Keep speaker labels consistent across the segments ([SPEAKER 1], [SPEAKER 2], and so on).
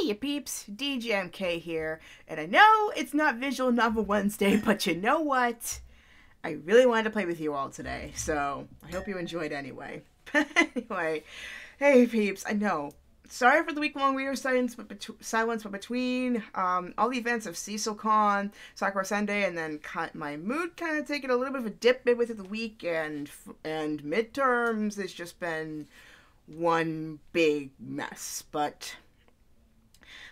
[SPEAKER 1] Hey, you peeps, DJMK here, and I know it's not Visual Novel Wednesday, but you know what? I really wanted to play with you all today, so I hope you enjoyed anyway. Anyway, hey peeps, I know. Sorry for the week-long reader silence, but between all the events of CecilCon, Sakura Sunday, and then my mood kind of taking a little bit of a dip midway through the week, and midterms, it's just been one big mess, but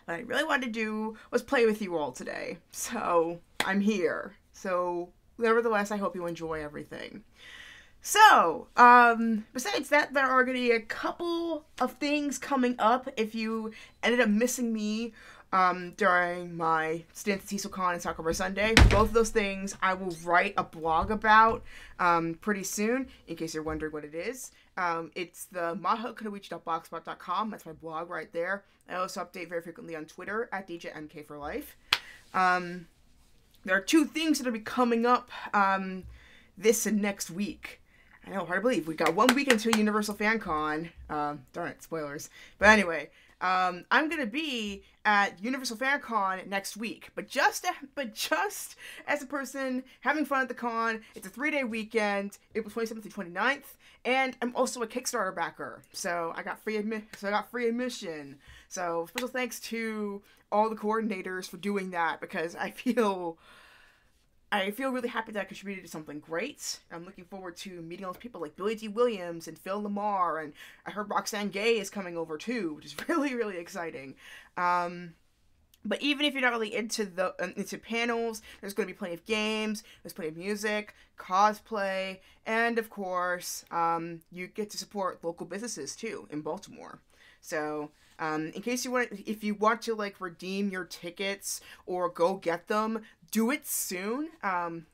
[SPEAKER 1] what I really wanted to do was play with you all today. So, I'm here. So, nevertheless, I hope you enjoy everything. So, besides that, there are going to be a couple of things coming up if you ended up missing me during my stint at CecilCon and Sakura Sunday. Both of those things I will write a blog about pretty soon, in case you're wondering what it is. It's the mahokunoichi.blogspot.com. That's my blog right there. I also update very frequently on Twitter at DJMK4Life. There are two things that will be coming up this and next week. I know, hard to believe. We got 1 week until Universal Fan Con. Darn it, spoilers. But anyway, I'm going to be at Universal Fan Con next week. But just as a person having fun at the con, it's a 3-day weekend, April 27th to 29th. And I'm also a Kickstarter backer. So I got free admission. So special thanks to all the coordinators for doing that, because I feel really happy that I contributed to something great. I'm looking forward to meeting all those people like Billy D. Williams and Phil Lamar, and I heard Roxanne Gay is coming over too, which is really, really exciting. But even if you're not really into panels, there's going to be plenty of games, there's plenty of music, cosplay, and of course, you get to support local businesses too in Baltimore. So, in case if you want to like redeem your tickets or go get them, do it soon.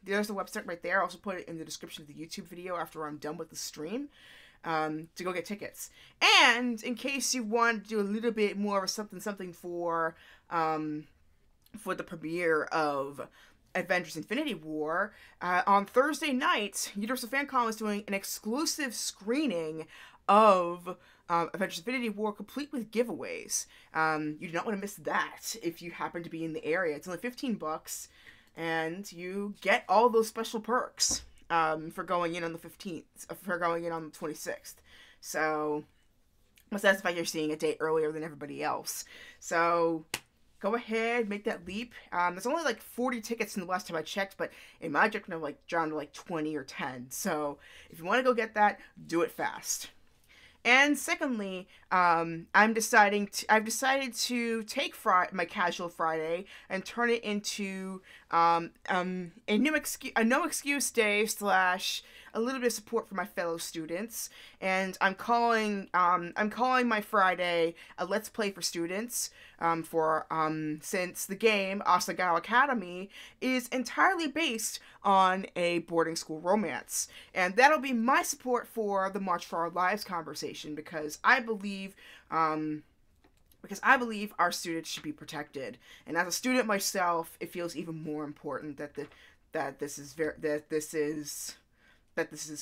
[SPEAKER 1] There's the website right there. I'll also put it in the description of the YouTube video after I'm done with the stream, to go get tickets. And in case you want to do a little bit more of something for the premiere of Avengers Infinity War, on Thursday night, Universal Fan Con is doing an exclusive screening of Avengers Infinity War, complete with giveaways. You do not want to miss that if you happen to be in the area. It's only $15, and you get all those special perks for going in on the 15th, for going in on the 26th. So, besides the fact you're seeing a day earlier than everybody else. So, go ahead, make that leap. There's only like 40 tickets in the last time I checked, but in my judgment, I've like drawn to like 20 or 10. So, if you want to go get that, do it fast. And secondly, I've decided to take my casual Friday and turn it into a no excuse day / a little bit of support for my fellow students. And I'm calling my Friday a Let's Play for Students. Since the game Asagao Academy is entirely based on a boarding school romance, and that'll be my support for the March for Our Lives conversation, because I believe our students should be protected, and as a student myself, it feels even more important that this is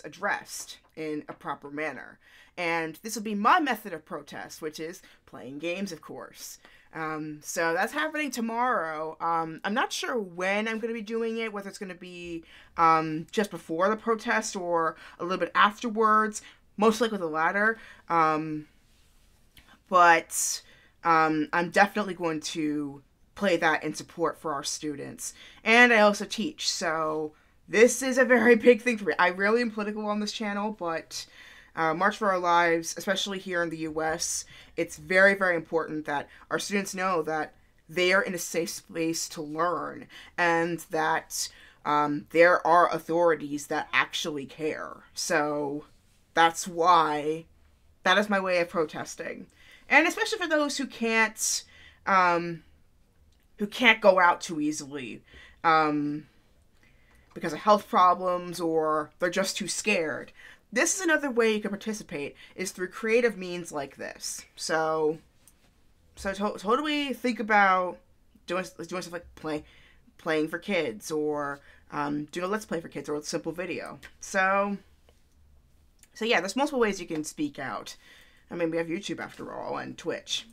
[SPEAKER 1] addressed in a proper manner. And this will be my method of protest, which is playing games, of course. So that's happening tomorrow. I'm not sure when I'm going to be doing it, whether it's going to be just before the protest or a little bit afterwards, most likely the latter. But I'm definitely going to play that in support for our students. And I also teach, so this is a very big thing for me. I rarely am political on this channel, but March for Our Lives, especially here in the U.S., it's very, very important that our students know that they are in a safe space to learn, and that there are authorities that actually care. So that's why that is my way of protesting. And especially for those who can't go out too easily because of health problems, or they're just too scared. This is another way you can participate, is through creative means like this. So totally think about doing stuff like playing for kids, or doing a Let's Play for kids, or a simple video. So yeah, there's multiple ways you can speak out. I mean, we have YouTube after all, and Twitch.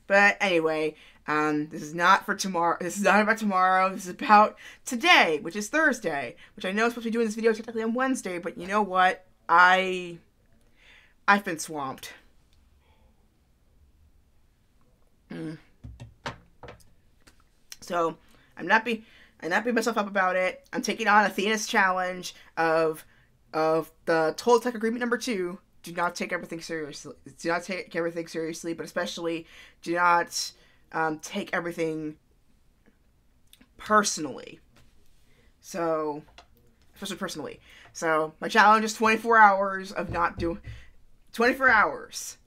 [SPEAKER 1] But anyway, this is not for tomorrow. This is not about tomorrow. This is about today, which is Thursday. Which I know I'm supposed to be doing this video technically on Wednesday, but you know what? I've been swamped. So I'm not beating myself up about it. I'm taking on Athena's challenge of the Toltec Agreement number 2. Do not take everything seriously. Do not take everything seriously, but especially do not take everything personally. So, especially personally. So my challenge is 24 hours of not doing 24 hours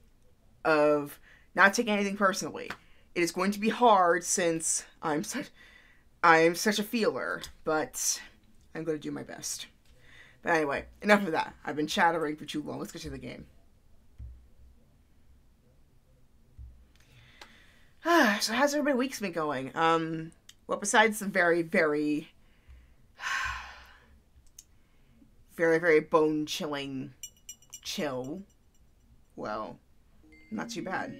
[SPEAKER 1] of not taking anything personally. It is going to be hard since I am such a feeler, but I'm going to do my best. But anyway, enough of that. I've been chattering for too long. Let's get to the game. So how's everybody's week's been going? Well, besides the very, very, very, very bone-chilling chill, well, not too bad.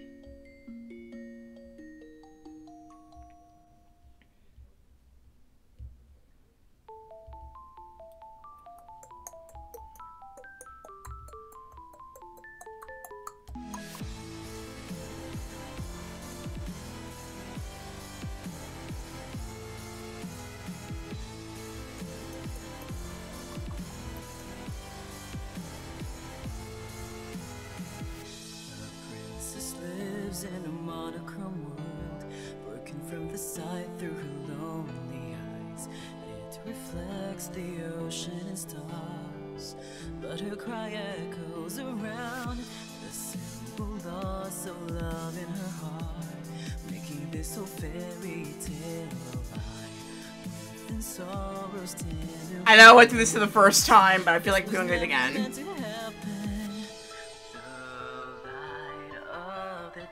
[SPEAKER 2] In a monochrome world, working from the side through her lonely eyes. It reflects the ocean and stars, but her cry echoes around the simple loss of love in her heart, making this whole fairy tale alive. And sorrows tender.
[SPEAKER 1] I know I went through this for the first time, but I feel like doing it again.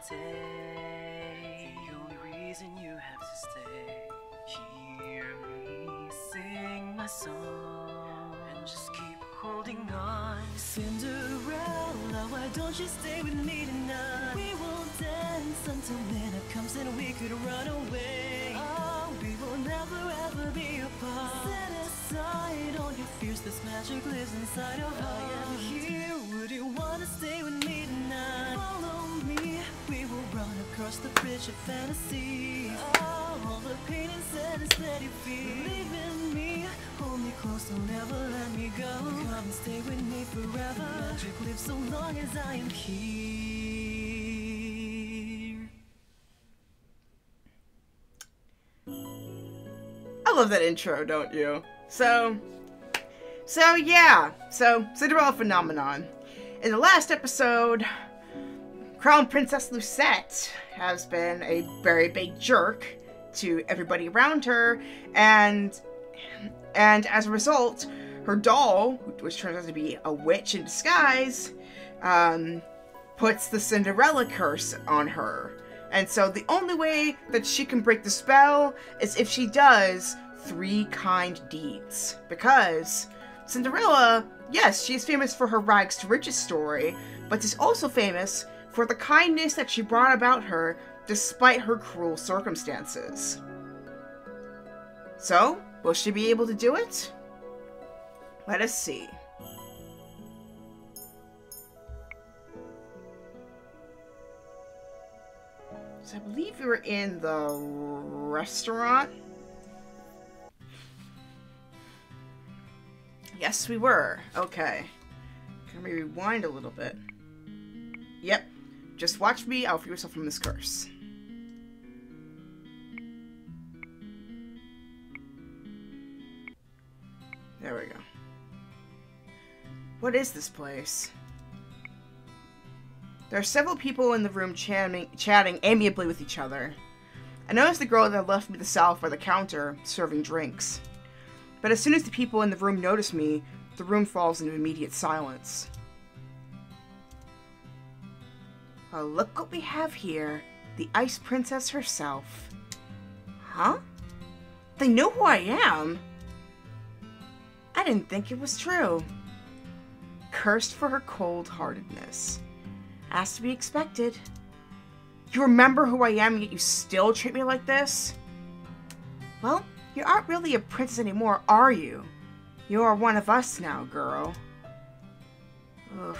[SPEAKER 2] Day. The only reason you have to stay. Hear me sing my song and just keep holding on. Cinderella, why don't you stay with me tonight? We will dance until midnight comes and we could run away. Oh, we will never ever be apart. Set aside all your fears, this magic lives inside your heart. I am here, would you wanna stay with me tonight? Follow me, we will run across the bridge of fantasy. Oh, all the pain and sadness that you feel. Believe in me, hold me close, don't ever let me go. Come and stay with me forever. Magic lives so long as I am here.
[SPEAKER 1] I love that intro, don't you? So yeah. So, Cinderella Phenomenon. In the last episode, Crown Princess Lucette has been a very big jerk to everybody around her, and as a result, her doll, which turns out to be a witch in disguise, puts the Cinderella curse on her. And so the only way that she can break the spell is if she does 3 kind deeds. Because Cinderella, yes, she's famous for her rags to riches story, but she's also famous for the kindness that she brought about her despite her cruel circumstances. So, will she be able to do it? Let us see. So I believe we were in the restaurant. Yes, we were. Okay. Can we rewind a little bit? Yep. Just watch me. I'll free yourself from this curse. There we go. What is this place? There are several people in the room chatting amiably with each other. I noticed the girl that left me the salve by the counter, serving drinks. But as soon as the people in the room notice me, the room falls into immediate silence. Well, look what we have here. The Ice Princess herself. Huh? They know who I am? I didn't think it was true. Cursed for her cold-heartedness. As to be expected. You remember who I am, yet you still treat me like this? Well, you aren't really a princess anymore, are you? You are one of us now, girl. Ugh.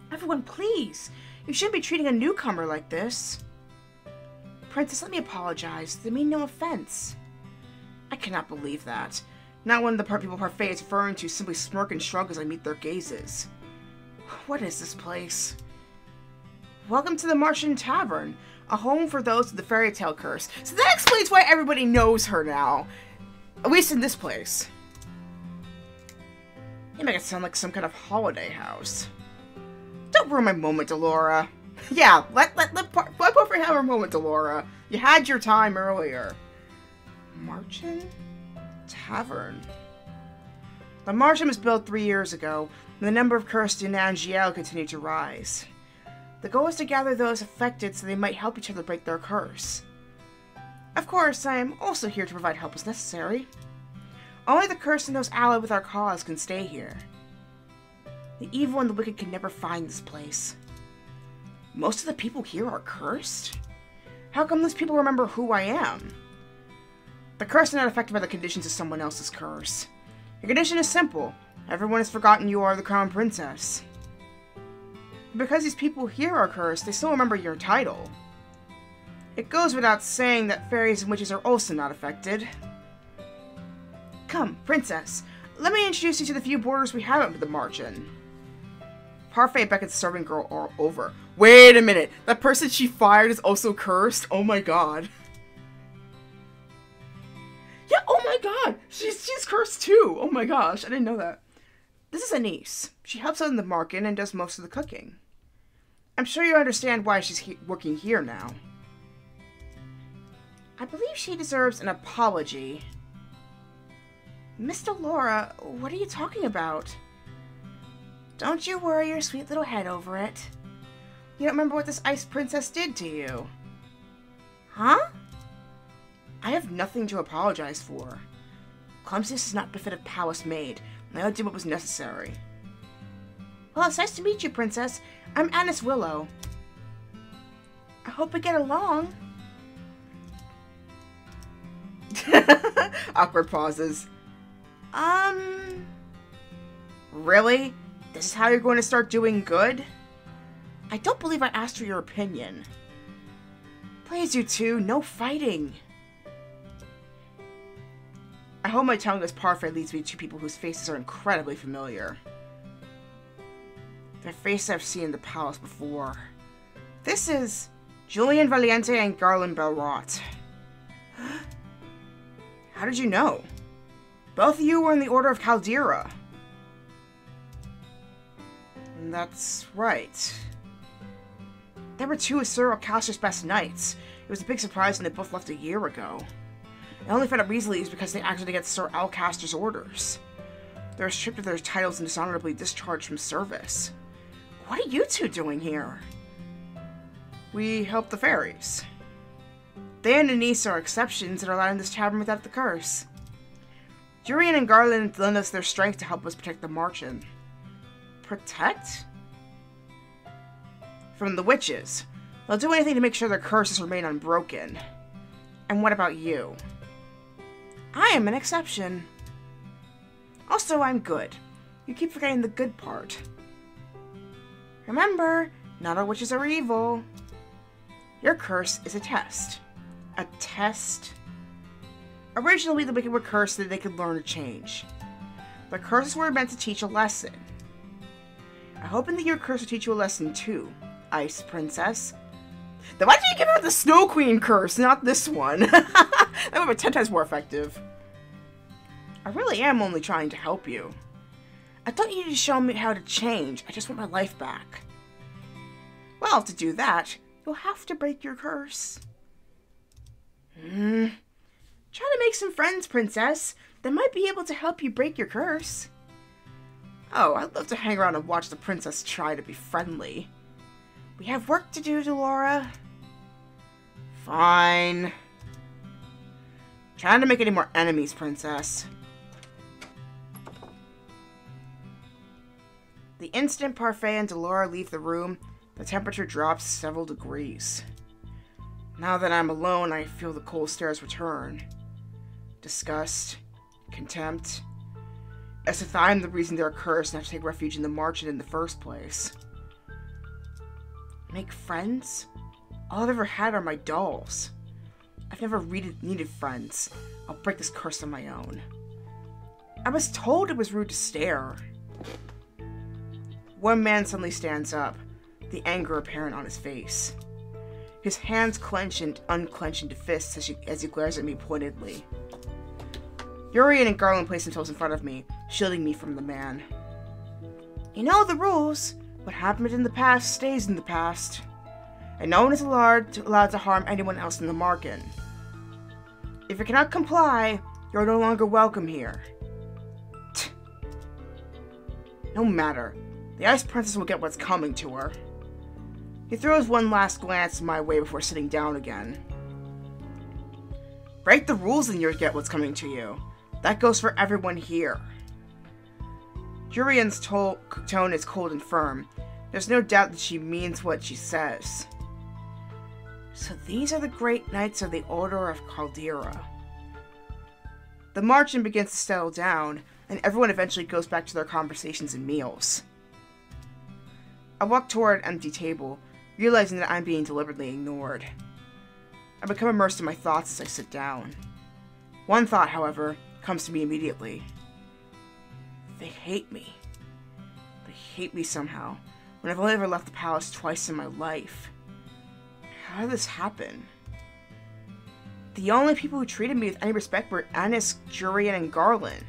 [SPEAKER 1] Everyone, please! You shouldn't be treating a newcomer like this. Princess, let me apologize. They mean no offense. I cannot believe that. Not one of the people Parfait is referring to simply smirk and shrug as I meet their gazes. What is this place? Welcome to the Martian Tavern, a home for those with the fairy tale curse. So that explains why everybody knows her now. At least in this place. You make it sound like some kind of holiday house. Don't ruin my moment, Delora. Yeah, let Parfait have her moment, Delora. You had your time earlier. Martian Tavern. The Martian was built 3 years ago, and the number of cursed in Angiel continued to rise. The goal is to gather those affected so they might help each other break their curse. Of course, I am also here to provide help as necessary. Only the cursed and those allied with our cause can stay here. The evil and the wicked can never find this place. Most of the people here are cursed? How come those people remember who I am? The cursed are not affected by the conditions of someone else's curse. Your condition is simple. Everyone has forgotten you are the crown princess. Because these people here are cursed, they still remember your title. It goes without saying that fairies and witches are also not affected. Come, princess, let me introduce you to the few boarders we have at the Martian. Parfait beckons the servant girl over. Wait a minute, that person she fired is also cursed? Oh my god. Yeah, oh my god, she's cursed too. Oh my gosh, I didn't know that. This is Anise. She helps out in the market and does most of the cooking. I'm sure you understand why she's working here now. I believe she deserves an apology. Miss Delora, what are you talking about? Don't you worry your sweet little head over it. You don't remember what this ice princess did to you? Huh? I have nothing to apologize for. Clumsiness does not befit a palace maid, and I did what was necessary. Well, it's nice to meet you, Princess. I'm Annis Willow. I hope we get along. Awkward pauses. Really? This is how you're going to start doing good? I don't believe I asked for your opinion. Please, you two, no fighting. I hold my tongue as Parfait leads me to people whose faces are incredibly familiar. Their faces I've seen in the palace before. This is Julian Valiente and Garland Belrot. How did you know? Both of you were in the Order of Caldera. That's right. They were two of Sir Alcaster's best knights. It was a big surprise when they both left a year ago. I only found out recently is because they acted against Sir Alcaster's orders. They were stripped of their titles and dishonorably discharged from service. What are you two doing here? We help the fairies. They and Anise are exceptions that are allowed in this tavern without the curse. Jurian and Garland lend us their strength to help us protect the Martian. Protect? From the witches. They'll do anything to make sure their curses remain unbroken. And what about you? I am an exception. Also, I'm good. You keep forgetting the good part. Remember, not all witches are evil. Your curse is a test. A test? Originally, the wicked were cursed so that they could learn to change. The curses were meant to teach a lesson. I'm hoping that your curse will teach you a lesson too, Ice Princess. Then why did you give her the Snow Queen curse, not this one? That would have been 10 times more effective. I really am only trying to help you. I don't need you to show me how to change. I just want my life back. Well, to do that, you'll have to break your curse. Try to make some friends, Princess. They might be able to help you break your curse. Oh, I'd love to hang around and watch the princess try to be friendly. We have work to do, Delora. Fine. Trying to make any more enemies, Princess. The instant Parfait and Delora leave the room, The temperature drops several degrees. Now that I'm alone, I feel the cold stares return. Disgust, contempt, as if I'm the reason they're cursed and have to take refuge in the margin in the first place. Make friends? All I've ever had are my dolls. I've never needed friends. I'll break this curse on my own. I was told it was rude to stare. One man suddenly stands up, the anger apparent on his face. His hands clench and unclench into fists as he glares at me pointedly. Urian and Garland place themselves in front of me, shielding me from the man. You know the rules. What happened in the past stays in the past. And no one is allowed to harm anyone else in the market. If you cannot comply, you're no longer welcome here. No matter. The Ice Princess will get what's coming to her. He throws one last glance my way before sitting down again. Break the rules and you'll get what's coming to you. That goes for everyone here. Jurian's tone is cold and firm. There's no doubt that she means what she says. So these are the great knights of the Order of Caldera. The marching begins to settle down, and everyone eventually goes back to their conversations and meals. I walk toward an empty table, realizing that I'm being deliberately ignored. I become immersed in my thoughts as I sit down. One thought, however, comes to me immediately. They hate me. They hate me somehow, when I've only ever left the palace twice in my life. How did this happen? The only people who treated me with any respect were Annis, Jurian, and Garland.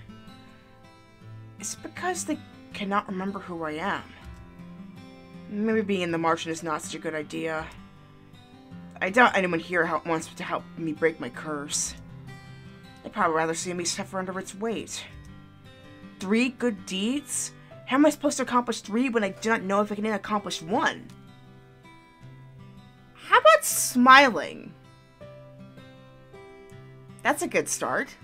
[SPEAKER 1] Is it because they cannot remember who I am? Maybe being in the margin is not such a good idea. I doubt anyone here wants to help me break my curse. They'd probably rather see me suffer under its weight. 3 good deeds? How am I supposed to accomplish 3 when I do not know if I can accomplish 1? How about smiling? That's a good start.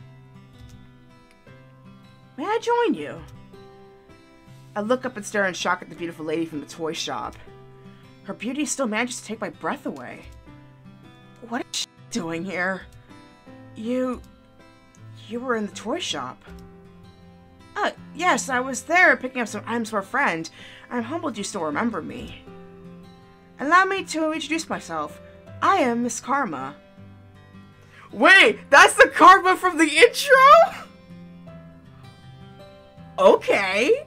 [SPEAKER 1] May I join you? I look up and stare in shock at the beautiful lady from the toy shop. Her beauty still manages to take my breath away. What is she doing here? You were in the toy shop. Yes, I was there picking up some items for a friend. I'm humbled you still remember me. Allow me to introduce myself. I am Miss Karma. Wait, that's the Karma from the intro? Okay.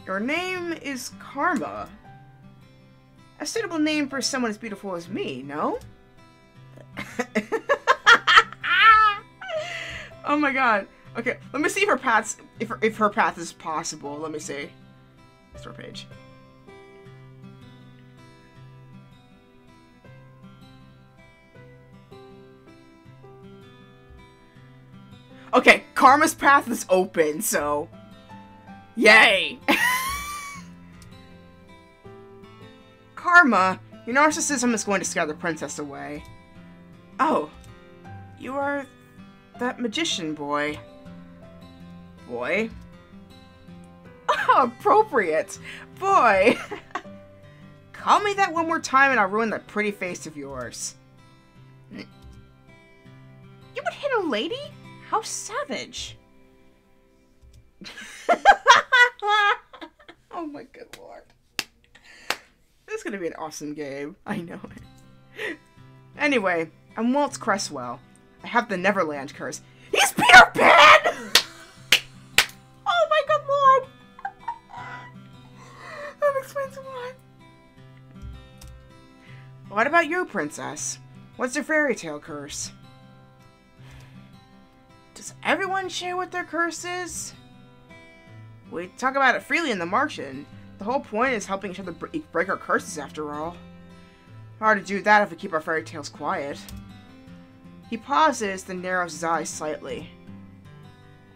[SPEAKER 1] Your name is Karma. A suitable name for someone as beautiful as me, no? Oh my god. Okay, let me see if her path is possible. Let me see. Store page. Okay, Karma's path is open, so yay! Karma, your narcissism is going to scare the princess away. Oh, you are that magician boy. Boy? Oh, appropriate! Boy! Call me that one more time and I'll ruin that pretty face of yours. You would hit a lady? How savage! Oh my good lord. This is gonna be an awesome game. I know it. Anyway, I'm Waltz Cresswell. I have the Neverland curse. He's Peter Pan! Oh my good lord! That explains why. What about you, princess? What's your fairy tale curse? Does everyone share what their curse is? We talk about it freely in the Martian. The whole point is helping each other break our curses, after all. Hard to do that if we keep our fairy tales quiet. He pauses, then narrows his eyes slightly.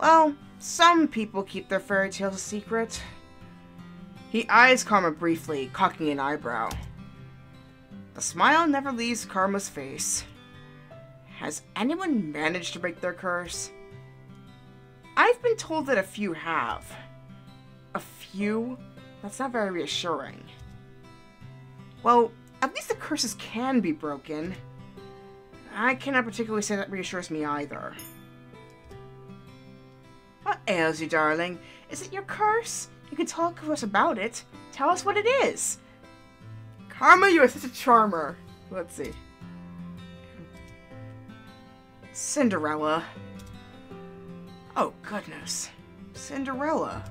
[SPEAKER 1] Well, some people keep their fairy tales a secret. He eyes Karma briefly, cocking an eyebrow. The smile never leaves Karma's face. Has anyone managed to break their curse? I've been told that a few have. A few? That's not very reassuring. Well, at least the curses can be broken. I cannot particularly say that reassures me either. What ails you, darling? Is it your curse? You can talk to us about it. Tell us what it is. Karma, you are such a charmer. Let's see. Cinderella. Oh, goodness. Cinderella.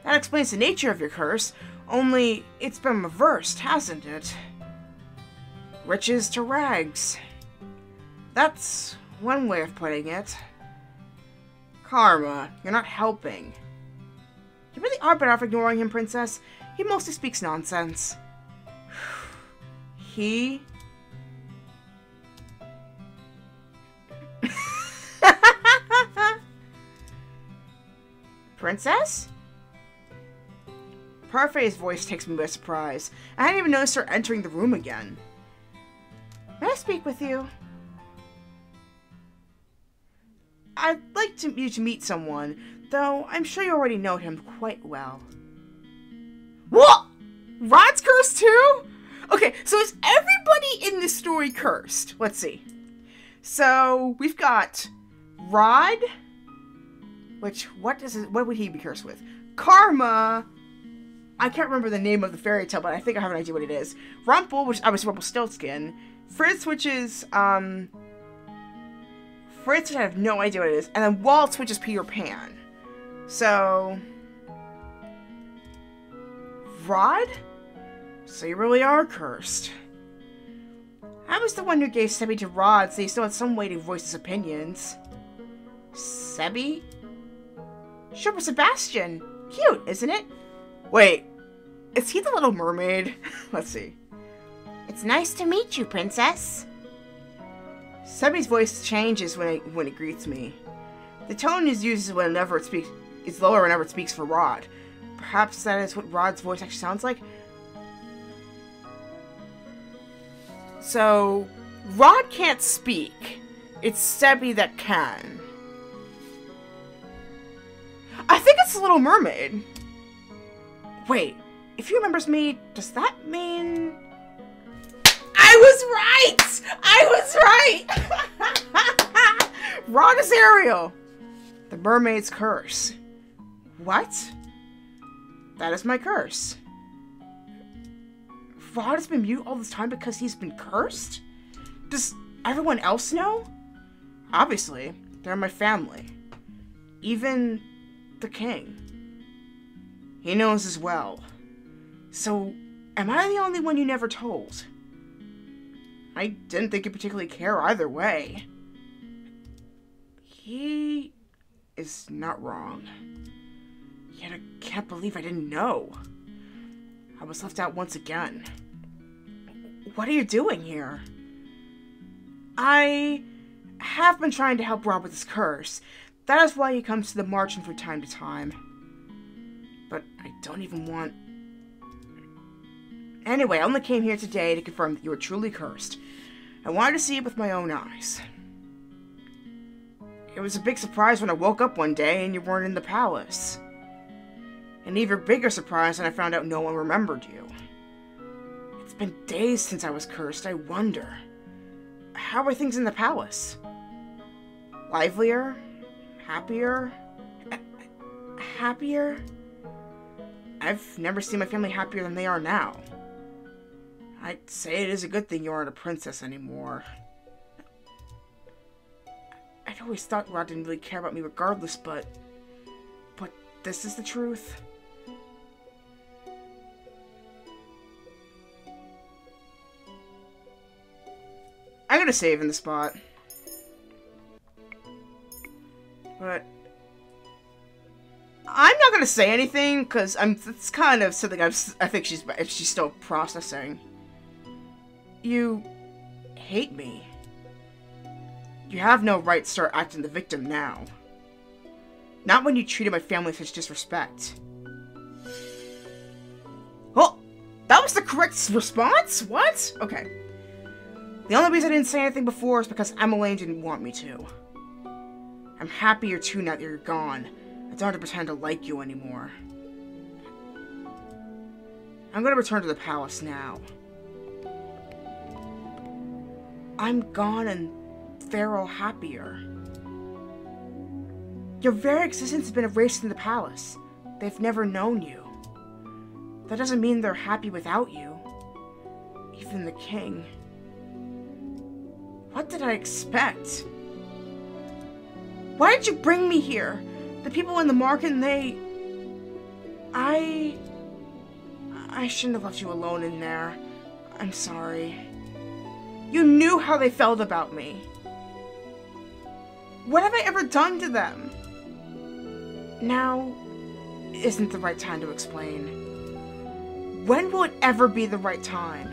[SPEAKER 1] That explains the nature of your curse, only it's been reversed, hasn't it? Riches to rags. That's one way of putting it. Karma, you're not helping. You really are better off ignoring him, Princess. He mostly speaks nonsense. He... Princess? Parfait's voice takes me by surprise. I hadn't even noticed her entering the room again. May I speak with you? I'd like you to meet someone, though I'm sure you already know him quite well. What? Rod's cursed too? Okay, so is everybody in this story cursed? Let's see. So, we've got Rod, which, what would he be cursed with? Karma, I can't remember the name of the fairy tale, but I think I have an idea what it is. Rumple, which I was Rumpelstiltskin. Fritz, which is, Fritz, I have no idea what it is. And then Waltz, which is Peter Pan. So, Rod? So you really are cursed. I was the one who gave Sebby to Rod, so he still had some way to voice his opinions. Sebby? Sure, but Sebastian. Cute, isn't it? Wait, is he the Little Mermaid? Let's see. It's nice to meet you, Princess. Sebby's voice changes when it greets me. The tone is used whenever it speaks is lower whenever it speaks for Rod. Perhaps that is what Rod's voice actually sounds like. So, Rod can't speak. It's Sebby that can. I think it's the Little Mermaid. Wait, if he remembers me, does that mean... I was right! I was right! Rod is Ariel. The mermaid's curse. What? That is my curse. Rod has been mute all this time because he's been cursed? Does everyone else know? Obviously, they're my family. Even the king. He knows as well. So, am I the only one you never told? I didn't think he'd particularly care either way. He is not wrong. Yet I can't believe I didn't know. I was left out once again. What are you doing here? I have been trying to help Rob with his curse. That is why he comes to the margin from time to time. But I don't even want... Anyway, I only came here today to confirm that you were truly cursed. I wanted to see it with my own eyes. It was a big surprise when I woke up one day and you weren't in the palace. An even bigger surprise when I found out no one remembered you. It's been days since I was cursed. I wonder, how are things in the palace? Livelier? Happier? Happier? I've never seen my family happier than they are now. I'd say it is a good thing you aren't a princess anymore. I'd always thought Rod didn't really care about me regardless, but this is the truth. I'm gonna save in the spot. But I'm not gonna say anything because it's kind of something I think she's still processing. You hate me. You have no right to start acting the victim now. Not when you treated my family with such disrespect. Well, that was the correct response? What? Okay. The only reason I didn't say anything before is because Emmeline didn't want me to. I'm happier too now that you're gone. I don't have to pretend to like you anymore. I'm gonna return to the palace now. I'm gone and they're all happier. Your very existence has been erased in the palace. They've never known you. That doesn't mean they're happy without you. Even the king. What did I expect? Why did you bring me here? The people in the market, I shouldn't have left you alone in there. I'm sorry. You knew how they felt about me. What have I ever done to them? Now isn't the right time to explain. When will it ever be the right time?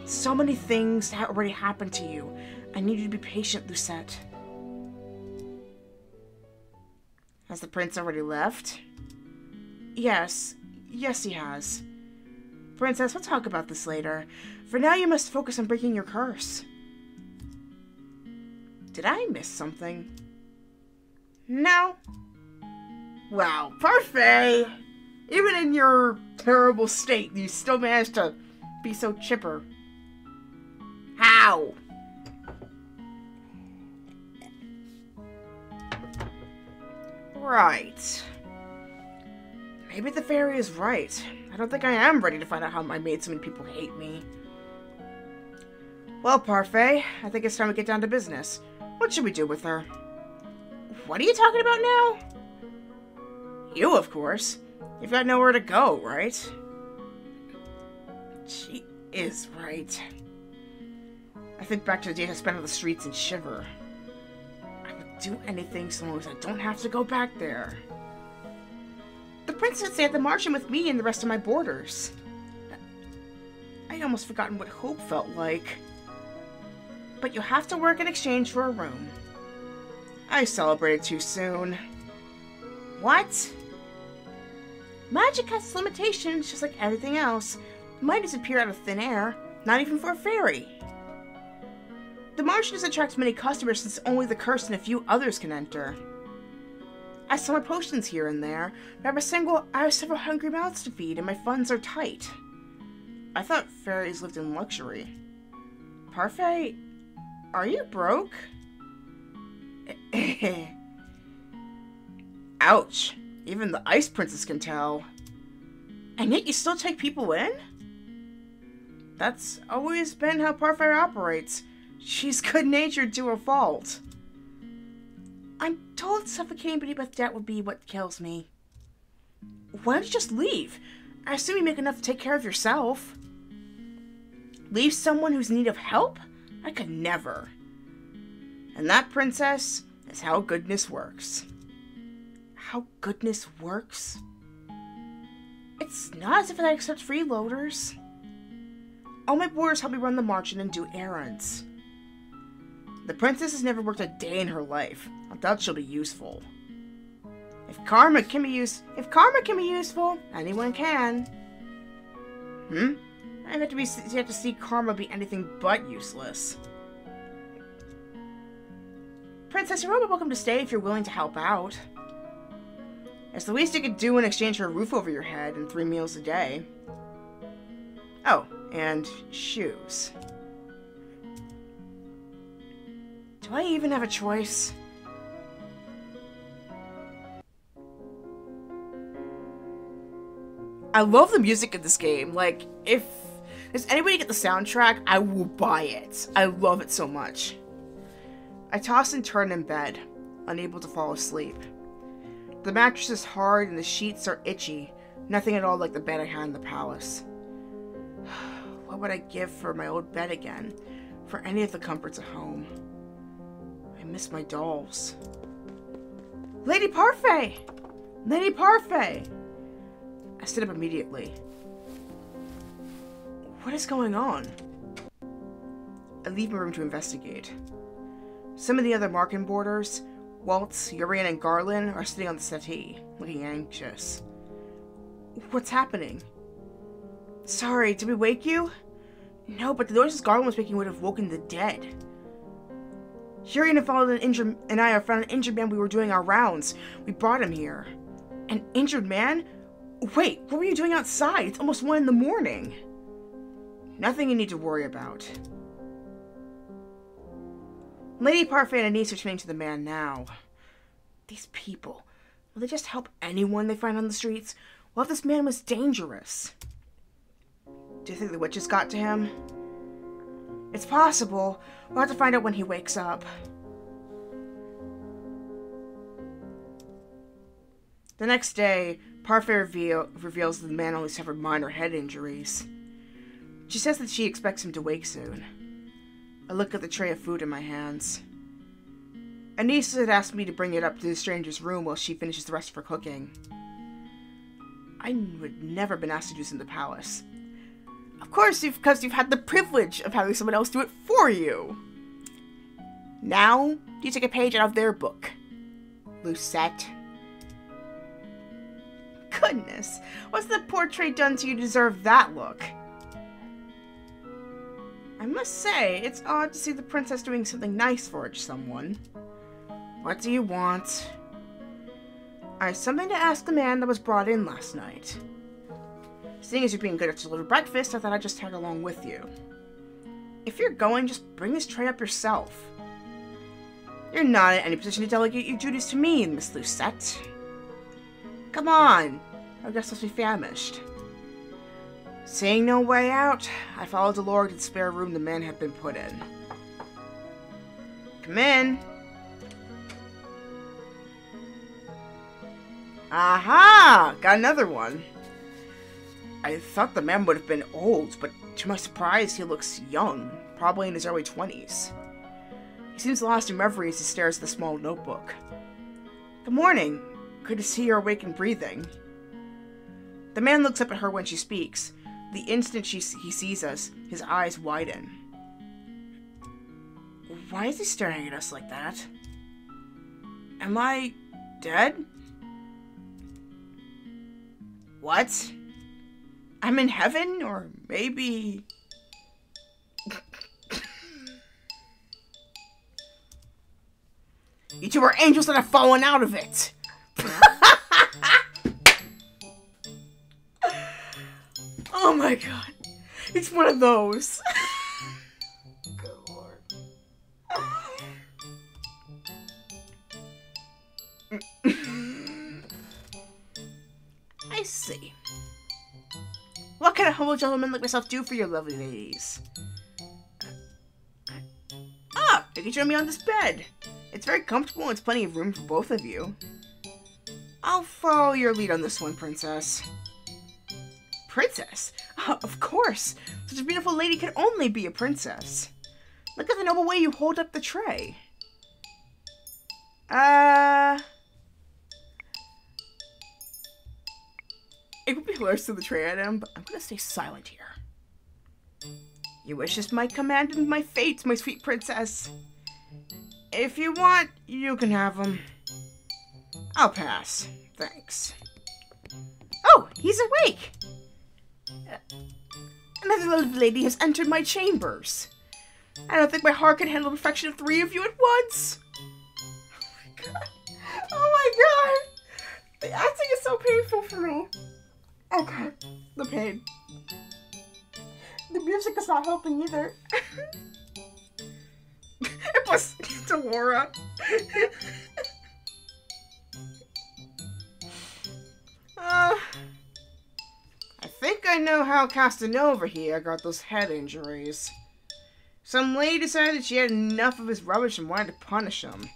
[SPEAKER 1] So many things have already happened to you. I need you to be patient, Lucette. Has the prince already left? Yes, he has. Princess, we'll talk about this later. For now, you must focus on breaking your curse. Did I miss something? No. Wow, parfait! Even in your terrible state, you still managed to be so chipper. How? Right. Maybe the fairy is right. I don't think I am ready to find out how I made so many people hate me. Well, Parfait, I think it's time to get down to business. What should we do with her? What are you talking about now? You, of course. You've got nowhere to go, right? She is right. I think back to the days I spent on the streets and shiver. I would do anything so long as I don't have to go back there. The princess had the marching with me and the rest of my boarders. I'd almost forgotten what hope felt like. But you'll have to work in exchange for a room. I celebrated too soon. What? Magic has its limitations, just like everything else. It might disappear out of thin air, not even for a fairy. The Martians attract many customers since only the cursed and a few others can enter. I sell my potions here and there, but I have several hungry mouths to feed and my funds are tight. I thought fairies lived in luxury. Parfait, are you broke? Ouch. Even the Ice Princess can tell. And yet you still take people in? That's always been how Parfait operates. She's good-natured to a fault. I'm told suffocating beneath with debt would be what kills me. Why don't you just leave? I assume you make enough to take care of yourself. Leave someone who's in need of help? I could never. And that, princess, is how goodness works. How goodness works? It's not as if I accept freeloaders. All my boarders help me run the marching and do errands. The princess has never worked a day in her life. I doubt she'll be useful. If karma can be useful, anyone can. I have to see karma be anything but useless. Princess, you're more welcome to stay if you're willing to help out. It's the least you could do in exchange for a roof over your head and 3 meals a day. Oh, and shoes. Do I even have a choice? I love the music in this game. Like, if there's anybody get the soundtrack, I will buy it. I love it so much. I toss and turn in bed, unable to fall asleep. The mattress is hard and the sheets are itchy. Nothing at all like the bed I had in the palace. What would I give for my old bed again? For any of the comforts at home? I miss my dolls. Lady Parfait! Lady Parfait! I stood up immediately. What is going on? I leave my room to investigate. Some of the other Marken boarders, Waltz, Urian, and Garland, are sitting on the settee, looking anxious. What's happening? Sorry, did we wake you? No, but the noises Garland was making would have woken the dead. Urian and I have found an injured man. We were doing our rounds. We brought him here. An injured man? Wait, what were you doing outside? It's almost 1 in the morning. Nothing you need to worry about. Lady Parfait and Anise are turning to the man now. These people, will they just help anyone they find on the streets? What if this man was dangerous? Do you think the witches got to him? It's possible. We'll have to find out when he wakes up. The next day, Parfait reveals that the man only suffered minor head injuries. She says that she expects him to wake soon. I look at the tray of food in my hands. Anissa had asked me to bring it up to the stranger's room while she finishes the rest of her cooking. I would never been asked to do this in the palace. Of course, because you've had the privilege of having someone else do it for you. Now, you take a page out of their book, Lucette. Goodness, what's the portrait done to you to deserve that look? I must say, it's odd to see the princess doing something nice for someone. What do you want? I have something to ask the man that was brought in last night. Seeing as you're being good at delivered breakfast, I thought I'd just tag along with you. If you're going, just bring this tray up yourself. You're not in any position to delegate your duties to me, Miss Lucette. Come on, our guest must be famished. Seeing no way out, I followed Delora to the spare room the man had been put in. Come in. Aha! Got another one. I thought the man would have been old, but to my surprise, he looks young, probably in his early 20s. He seems lost in reverie as he stares at the small notebook. Good morning. Good to see you're awake and breathing. The man looks up at her when she speaks. The instant he sees us, his eyes widen. Why is he staring at us like that? Am I dead? What? I'm in heaven? Or maybe... You two are angels that have fallen out of it! Oh my god. It's one of those. Good lord. I see. What can a humble gentleman like myself do for your lovely ladies? You can join me on this bed. It's very comfortable and it's plenty of room for both of you. I'll follow your lead on this one, Princess. Princess? Of course. Such a beautiful lady can only be a princess. Look at the noble way you hold up the tray. It would be hilarious to the tray at him, but I'm gonna stay silent here. Your wishes might command my fate, my sweet princess. If you want, you can have them. I'll pass. Thanks. Oh, he's awake! Another little lady has entered my chambers. I don't think my heart can handle the perfection of 3 of you at once. Oh my god. Oh my god. The acting is so painful for me. Okay. The pain. The music is not helping either. It was Delora. I think I know how Casanova here got those head injuries. Some lady decided she had enough of his rubbish and wanted to punish him.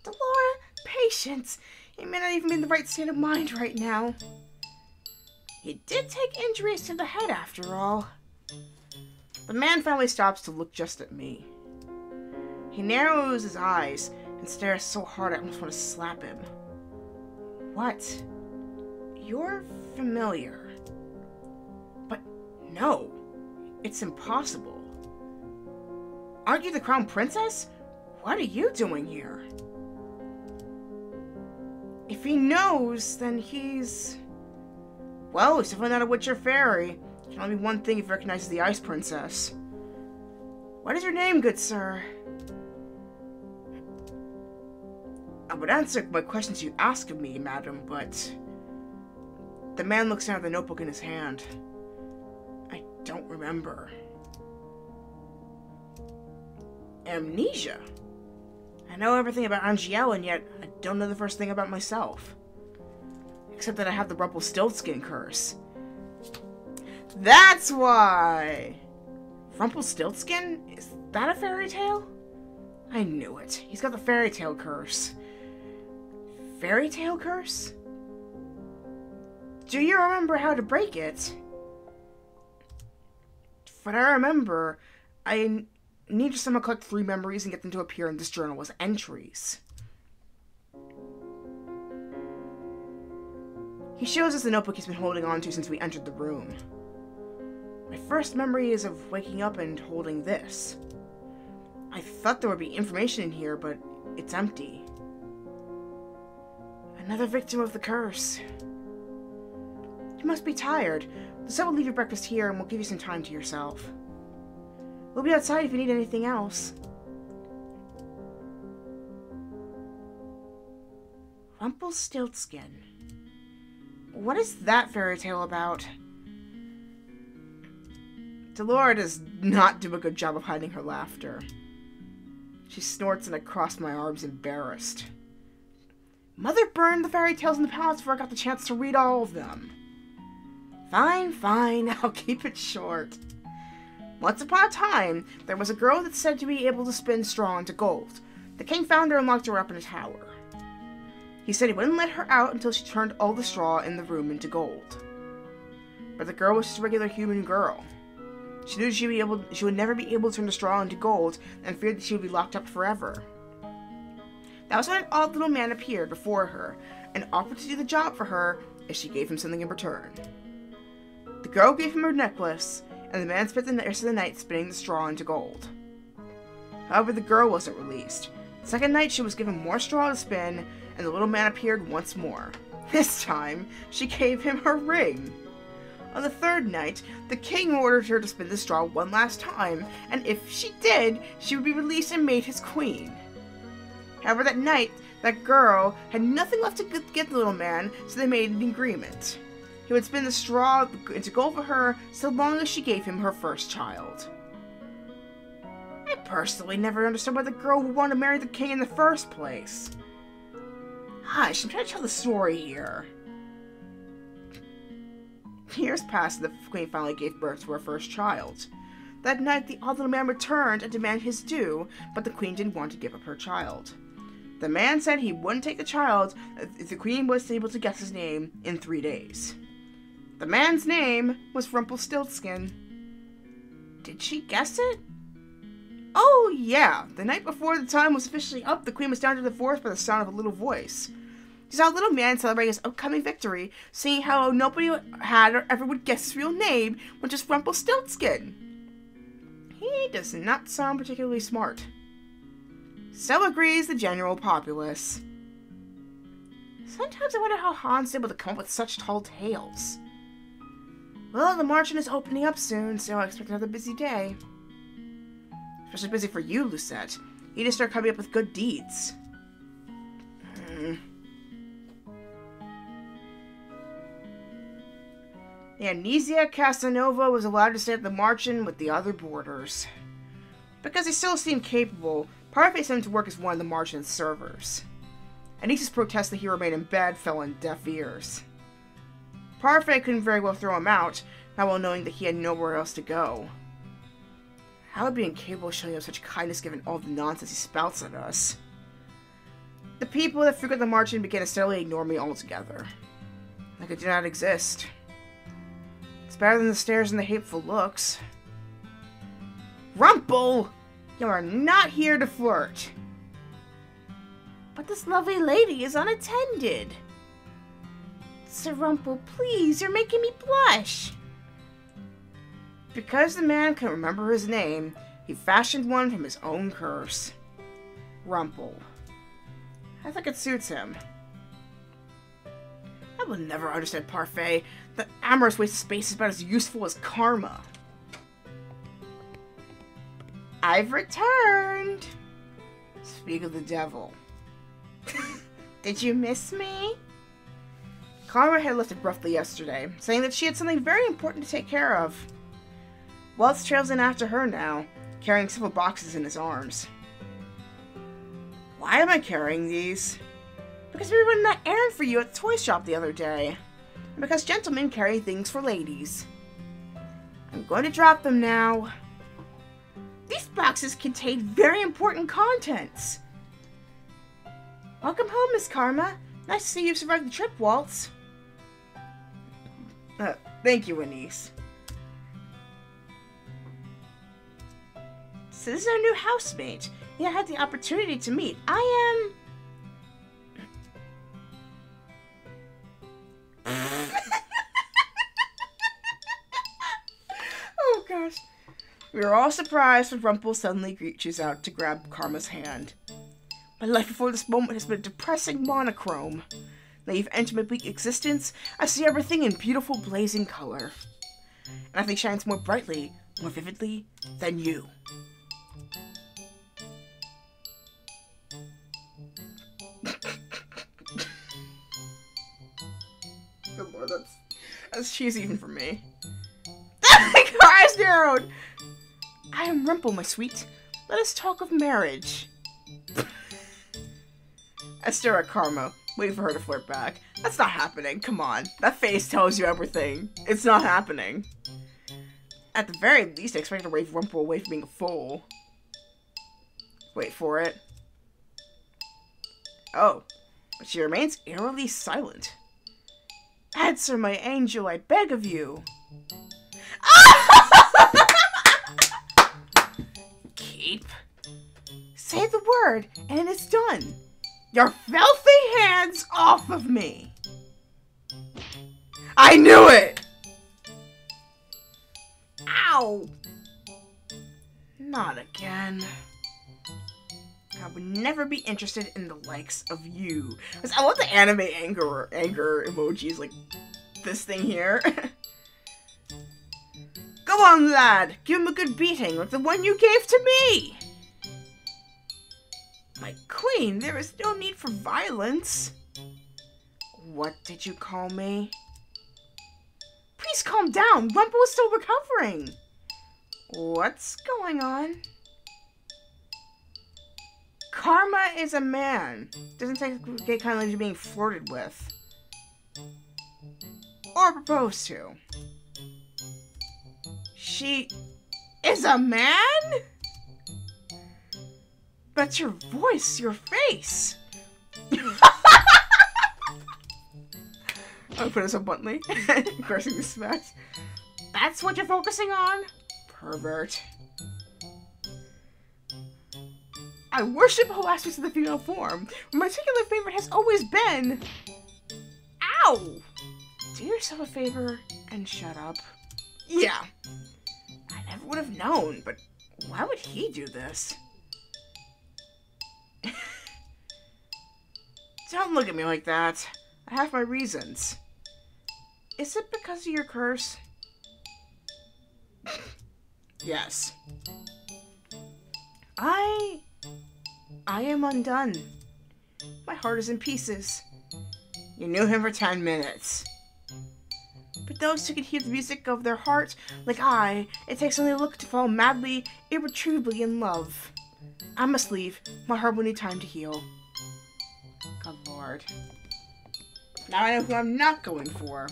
[SPEAKER 1] Delora, patience. He may not even be in the right state of mind right now. He did take injuries to the head after all. The man finally stops to look just at me. He narrows his eyes and stares so hard I almost want to slap him. What? You're familiar. But no, it's impossible. Aren't you the crown princess? What are you doing here? If he knows, then he's... Well, he's definitely not a witch or fairy. It can only be one thing if he recognizes the ice princess. What is your name, good sir? I would answer my questions you ask of me, madam, but... The man looks down at the notebook in his hand. I don't remember. Amnesia. I know everything about Angel, and yet I don't know the first thing about myself. Except that I have the Rumpelstiltskin curse. That's why! Rumpelstiltskin? Is that a fairy tale? I knew it. He's got the fairy tale curse. Fairy tale curse? Do you remember how to break it? From what I remember, I need to somehow collect 3 memories and get them to appear in this journal as entries. He shows us the notebook he's been holding on to since we entered the room. My first memory is of waking up and holding this. I thought there would be information in here, but it's empty. Another victim of the curse. You must be tired. So we'll leave your breakfast here and we'll give you some time to yourself. We'll be outside if you need anything else. Rumpelstiltskin. What is that fairy tale about? Delora does not do a good job of hiding her laughter. She snorts and I cross my arms, embarrassed. Mother burned the fairy tales in the palace before I got the chance to read all of them. Fine, fine, I'll keep it short. Once upon a time, there was a girl that's said to be able to spin straw into gold. The king found her and locked her up in a tower. He said he wouldn't let her out until she turned all the straw in the room into gold. But the girl was just a regular human girl. She knew she would never be able to turn the straw into gold and feared that she would be locked up forever. That was when an odd little man appeared before her and offered to do the job for her if she gave him something in return. The girl gave him her necklace, and the man spent the rest of the night spinning the straw into gold. However, the girl wasn't released. The second night, she was given more straw to spin, and the little man appeared once more. This time, she gave him her ring. On the third night, the king ordered her to spin the straw one last time, and if she did, she would be released and made his queen. However, that night, that girl had nothing left to give the little man, so they made an agreement. He would spin the straw into gold for her so long as she gave him her first child. I personally never understood why the girl would want to marry the king in the first place. Hush, I'm trying to tell the story here. Years passed and the queen finally gave birth to her first child. That night, the odd little man returned and demanded his due, but the queen didn't want to give up her child. The man said he wouldn't take the child if the queen was able to guess his name in 3 days. The man's name was Rumpelstiltskin. Did she guess it? Oh, yeah. The night before the time was officially up, the queen was down to the forest by the sound of a little voice. She saw a little man celebrating his upcoming victory, seeing how nobody had or ever would guess his real name, which is Rumpelstiltskin. He does not sound particularly smart. So agrees the general populace. Sometimes I wonder how Han's able to come up with such tall tales. Well, the marching is opening up soon, so I expect another busy day. Especially busy for you, Lucette. You need to start coming up with good deeds. The Amnesia Casanova was allowed to stay at the marching with the other boarders. Because he still seemed capable, Parfait sent him to work as one of the marching's servers. Anisa's protest that he remained in bed fell on deaf ears. Parfait couldn't very well throw him out, not well knowing that he had nowhere else to go. How would be incapable of showing up such kindness given all the nonsense he spouts at us? The people that frequent the marching began to steadily ignore me altogether. Like I did not exist. It's better than the stares and the hateful looks. Rumpel! You are not here to flirt. But this lovely lady is unattended. Sir Rumpel, please, you're making me blush. Because the man couldn't remember his name, he fashioned one from his own curse. Rumpel. I think it suits him. I will never understand Parfait. The amorous waste of space is about as useful as karma. I've returned. Speak of the devil. Did you miss me? Karma had left abruptly yesterday, saying that she had something very important to take care of. Waltz trails in after her now, carrying several boxes in his arms. Why am I carrying these? Because we were running that errand for you at the toy shop the other day. And because gentlemen carry things for ladies. I'm going to drop them now. These boxes contain very important contents. Welcome home, Miss Karma. Nice to see you've survived the trip, Waltz. Thank you, Anise. So this is our new housemate. I had the opportunity to meet. I am... Oh, gosh. We are all surprised when Rumple suddenly reaches out to grab Karma's hand. My life before this moment has been a depressing monochrome. Naive into my bleak existence, I see everything in beautiful blazing color. And nothing shines more brightly, more vividly, than you. Good lord, that's cheesy even for me. My eyes narrowed! I am Rumple, my sweet. Let us talk of marriage. I stare at Karma, waiting for her to flirt back. That's not happening, come on. That face tells you everything. It's not happening. At the very least, I expect to wave Rumple away from being a fool. Wait for it. Oh, but she remains eerily silent. Answer, my angel, I beg of you. Keep. Say the word, and it's done. Your filthy hands off of me. I knew it! Ow! Not again. I would never be interested in the likes of you. I love the anime anger emojis, like this thing here. Go on, lad. Give him a good beating, like the one you gave to me. My queen, there is no need for violence. What did you call me? Please calm down. Rumple is still recovering. What's going on? Karma is a man. Doesn't take kindly to being flirted with. Or proposed to. She is a man? But your voice, your face. I'll put it so bluntly. Cursing the smacks. That's what you're focusing on? Pervert. I worship all aspects of the female form. My particular favorite has always been... Ow! Do yourself a favor and shut up. Yeah. I never would have known, but why would he do this? Don't look at me like that. I have my reasons. Is it because of your curse? Yes. I am undone. My heart is in pieces. You knew him for 10 minutes. But those who can hear the music of their heart, like it takes only a look to fall madly, irretrievably in love. I must leave. My heart will need time to heal. Good lord. Now I know who I'm not going for.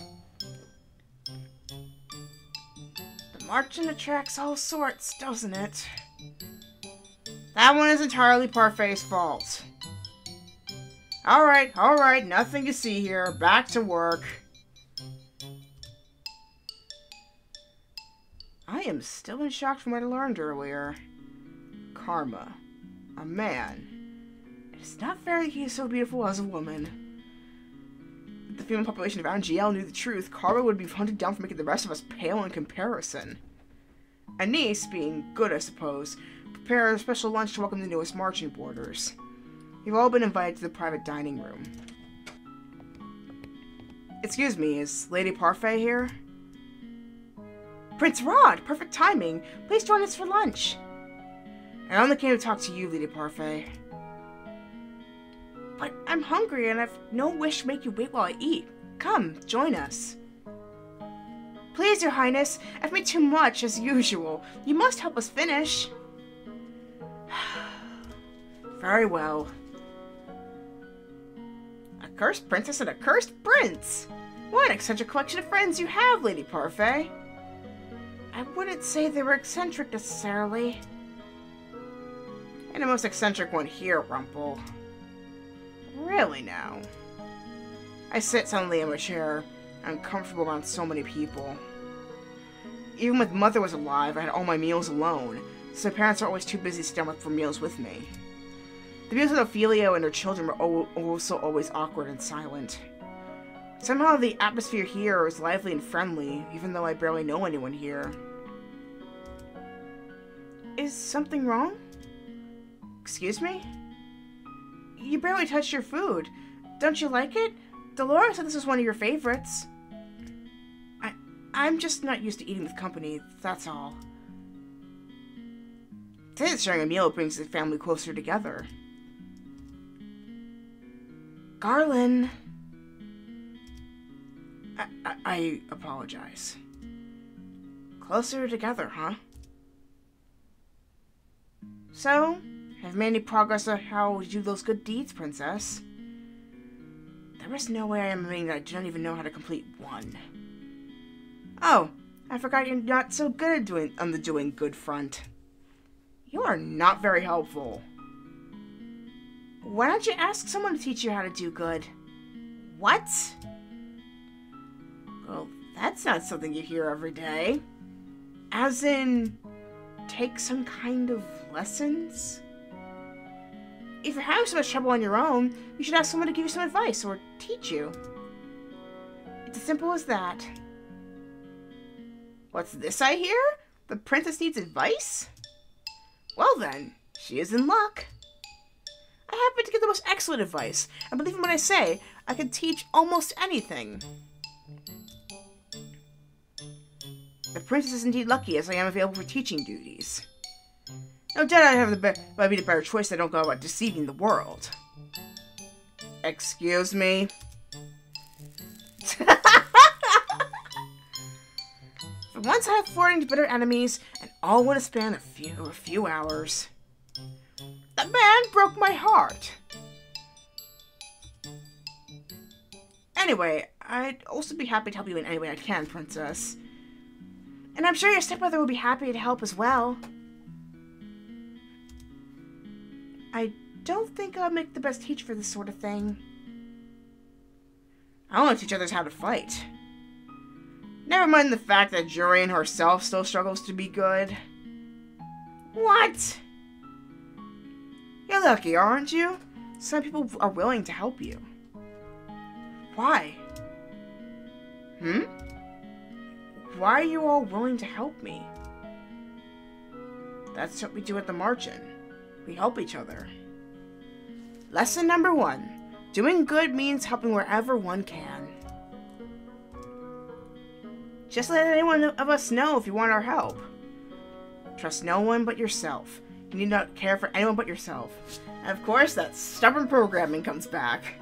[SPEAKER 1] The marching attracts all sorts, doesn't it? That one is entirely Parfait's fault. Alright, nothing to see here. Back to work. I am still in shock from what I learned earlier. Karma. A man. It is not fair that he is so beautiful as a woman. If the female population of Angel knew the truth, Karma would be hunted down for making the rest of us pale in comparison. Anise, being good I suppose, prepared a special lunch to welcome the newest marching boarders. You've all been invited to the private dining room. Excuse me, is Lady Parfait here? Prince Rod! Perfect timing! Please join us for lunch! I only came to talk to you, Lady Parfait. But I'm hungry and I've no wish to make you wait while I eat. Come, join us. Please, Your Highness, I've made too much, as usual. You must help us finish. Very well. A cursed princess and a cursed prince! What an eccentric collection of friends you have, Lady Parfait. I wouldn't say they were eccentric necessarily. And the most eccentric one here, Rumple. Really now? I sit suddenly in my chair, uncomfortable around so many people. Even when Mother was alive, I had all my meals alone, so my parents are always too busy staying up for meals with me. The meals with Ophelia and her children were also always awkward and silent. Somehow the atmosphere here is lively and friendly, even though I barely know anyone here. Is something wrong? Excuse me? You barely touched your food. Don't you like it? Dolores said this was one of your favorites. I'm just not used to eating with company, that's all. Today that sharing a meal brings the family closer together. Garland. I apologize. Closer together, huh? So, have made any progress on how you do those good deeds, Princess? There is no way I am admitting that I don't even know how to complete one. Oh, I forgot you're not so good at on the doing good front. You are not very helpful. Why don't you ask someone to teach you how to do good? What? Well, that's not something you hear every day. As in, take some kind of lessons? If you're having so much trouble on your own, you should ask someone to give you some advice or teach you. It's as simple as that. What's this I hear? The princess needs advice? Well then, she is in luck. I happen to give the most excellent advice, and believe me when I say, I can teach almost anything. The princess is indeed lucky, as I am available for teaching duties. No doubt I have the better choice. I don't go about deceiving the world. Excuse me? For once I have flirting to bitter enemies, and all in a span of a few hours. That man broke my heart. Anyway, I'd also be happy to help you in any way I can, Princess. And I'm sure your stepmother will be happy to help as well. I don't think I'll make the best teacher for this sort of thing. I want to teach others how to fight. Never mind the fact that Jurian herself still struggles to be good. What? You're lucky, aren't you? Some people are willing to help you. Why? Why are you all willing to help me? That's what we do at the Margin. We help each other. Lesson number 1. Doing good means helping wherever one can. Just let anyone of us know if you want our help. Trust no one but yourself. You need not care for anyone but yourself. And of course, that stubborn programming comes back.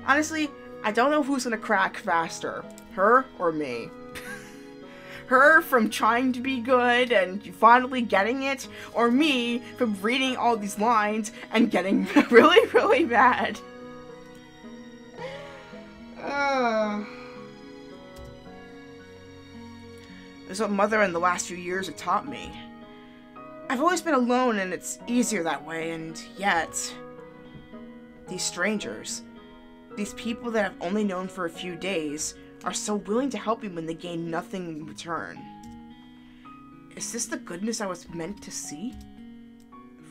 [SPEAKER 1] Honestly, I don't know who's gonna crack faster. Her or me. Her from trying to be good and finally getting it, or me from reading all these lines and getting really, really mad. That's what Mother in the last few years have taught me. I've always been alone and it's easier that way, and yet, these strangers, these people that I've only known for a few days, are so willing to help me when they gain nothing in return. Is this the goodness I was meant to see,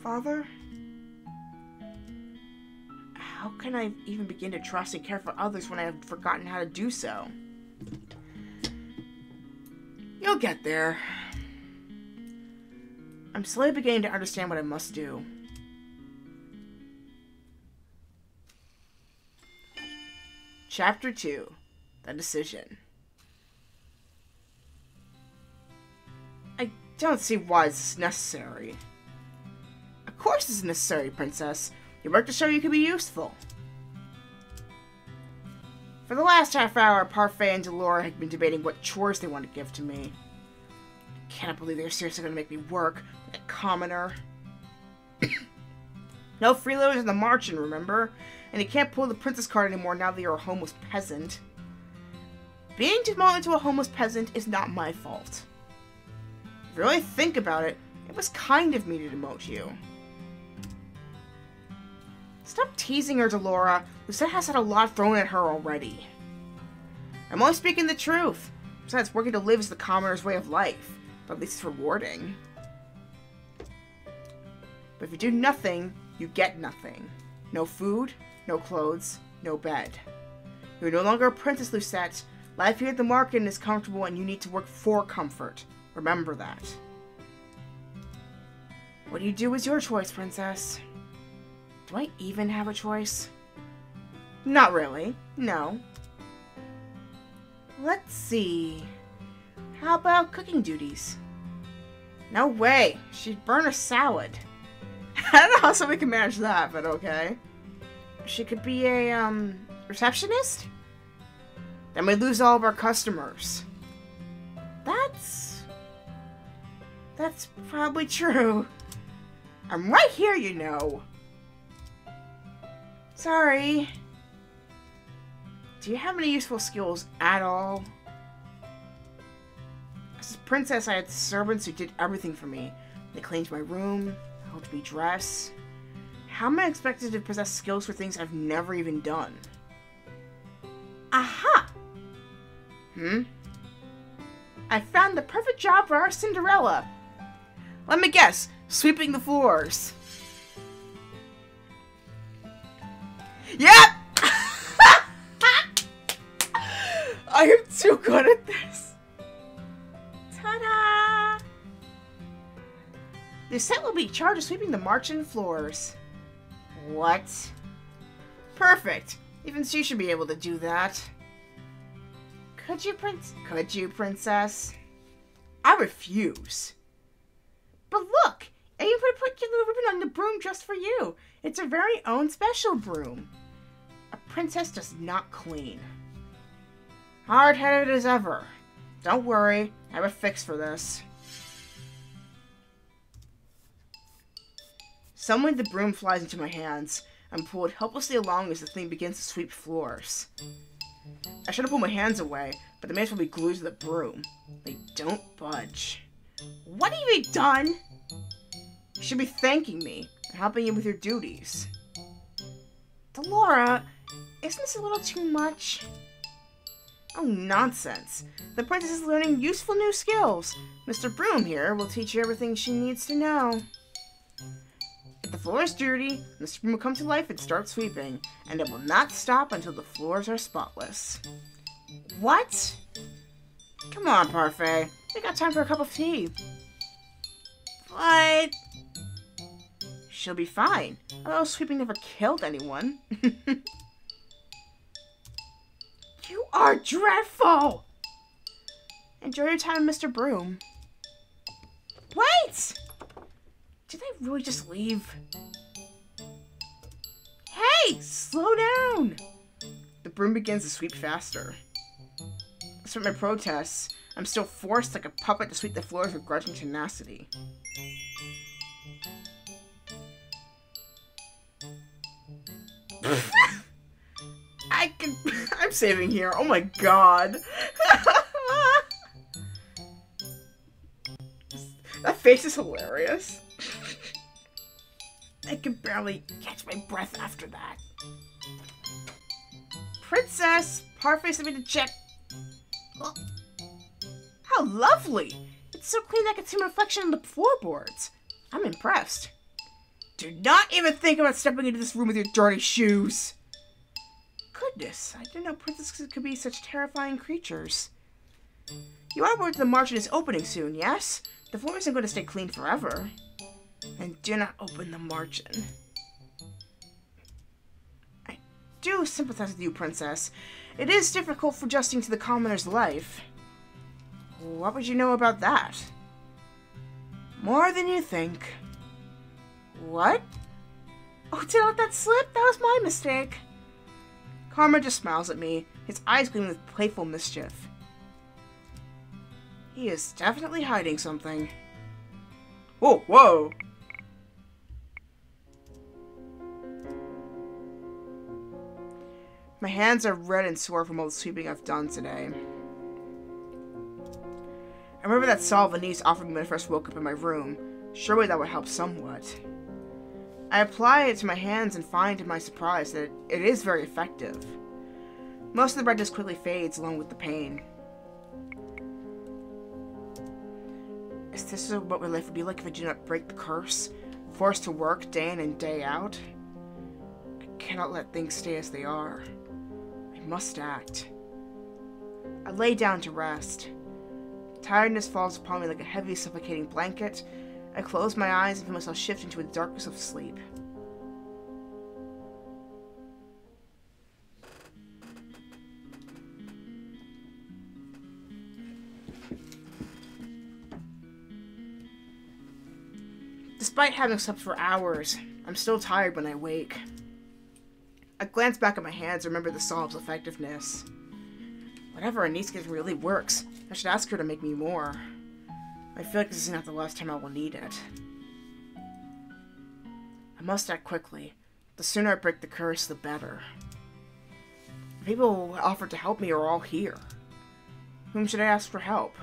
[SPEAKER 1] Father? How can I even begin to trust and care for others when I have forgotten how to do so? You'll get there. I'm slowly beginning to understand what I must do. Chapter 2. The Decision. I don't see why this is necessary. Of course this is necessary, Princess. Your work to show you can be useful. For the last half hour, Parfait and Delora had been debating what chores they want to give to me. I cannot believe they're seriously going to make me work like a commoner. No freeloaders in the marching, remember? And you can't pull the princess card anymore now that you're a homeless peasant. Being demoted to a homeless peasant is not my fault. If you really think about it, it was kind of me to demote you. Stop teasing her, Delora. Lucette has had a lot thrown at her already. I'm only speaking the truth. Besides, working to live is the commoner's way of life. But at least it's rewarding. But if you do nothing, you get nothing. No food, no clothes, no bed. You're no longer a princess, Lucette. Life here at the market is comfortable and you need to work for comfort. Remember that. What you do is your choice, princess. Do I even have a choice? Not really. No. Let's see. How about cooking duties? No way. She'd burn a salad. I don't know how somebody can manage that, but okay. She could be a, receptionist? Then we'd lose all of our customers. That's probably true. I'm right here, you know. Sorry. Do you have any useful skills at all? As a princess, I had servants who did everything for me. They cleaned my room, helped me dress. How am I expected to possess skills for things I've never even done? Aha! I found the perfect job for our Cinderella. Let me guess, sweeping the floors. Yep! I am too good at this. Ta-da! Lucette will be in charge of sweeping the marching floors. What? Perfect. Even she should be able to do that. Could you, princess? I refuse. But look! I even put a little ribbon on the broom just for you. It's our very own special broom. A princess does not clean. Hard-headed as ever. Don't worry, I have a fix for this. Suddenly the broom flies into my hands. I'm pulled helplessly along as the thing begins to sweep floors. I should have pulled my hands away, but they may as well be glued to the broom. They don't budge. What have you done? You should be thanking me and helping you with your duties. Delora, isn't this a little too much? Oh, nonsense. The princess is learning useful new skills. Mr. Broom here will teach you everything she needs to know. If the floor is dirty, Mr. Broom will come to life and start sweeping, and it will not stop until the floors are spotless. What? Come on, Parfait. We got time for a cup of tea. But she'll be fine. Although sweeping never killed anyone. You are dreadful! Enjoy your time, Mr. Broom. Wait! Did they really just leave? Hey! Slow down! The broom begins to sweep faster. Despite my protests, I'm still forced like a puppet to sweep the floors with grudging tenacity. I'm saving here. Oh my god. That face is hilarious. I can barely catch my breath after that. Princess! Parfait sent me to check. Oh, how lovely! It's so clean I can see my reflection on the floorboards. I'm impressed. Do not even think about stepping into this room with your dirty shoes. Goodness, I didn't know princesses could be such terrifying creatures. You are aware that the margin is opening soon, yes? The floor isn't going to stay clean forever. And do not open the margin. I do sympathize with you, princess. It is difficult for adjusting to the commoner's life. What would you know about that? More than you think. What? Oh, did I let that slip? That was my mistake. Karma just smiles at me, his eyes gleaming with playful mischief. He is definitely hiding something. Whoa, whoa! My hands are red and sore from all the sweeping I've done today. I remember that salve Anise offered me when I first woke up in my room. Surely that would help somewhat. I apply it to my hands and find, to my surprise, that it is very effective. Most of the redness quickly fades along with the pain. Is this what my life would be like if I did not break the curse? Forced to work day in and day out? I cannot let things stay as they are. I must act. I lay down to rest. Tiredness falls upon me like a heavy, suffocating blanket. I close my eyes and feel myself shift into the darkness of sleep. Despite having slept for hours, I'm still tired when I wake. I glance back at my hands and remember the salve's effectiveness. Whatever Anise gives really works. I should ask her to make me more. I feel like this is not the last time I will need it. I must act quickly. The sooner I break the curse, the better. The people who offered to help me are all here. Whom should I ask for help?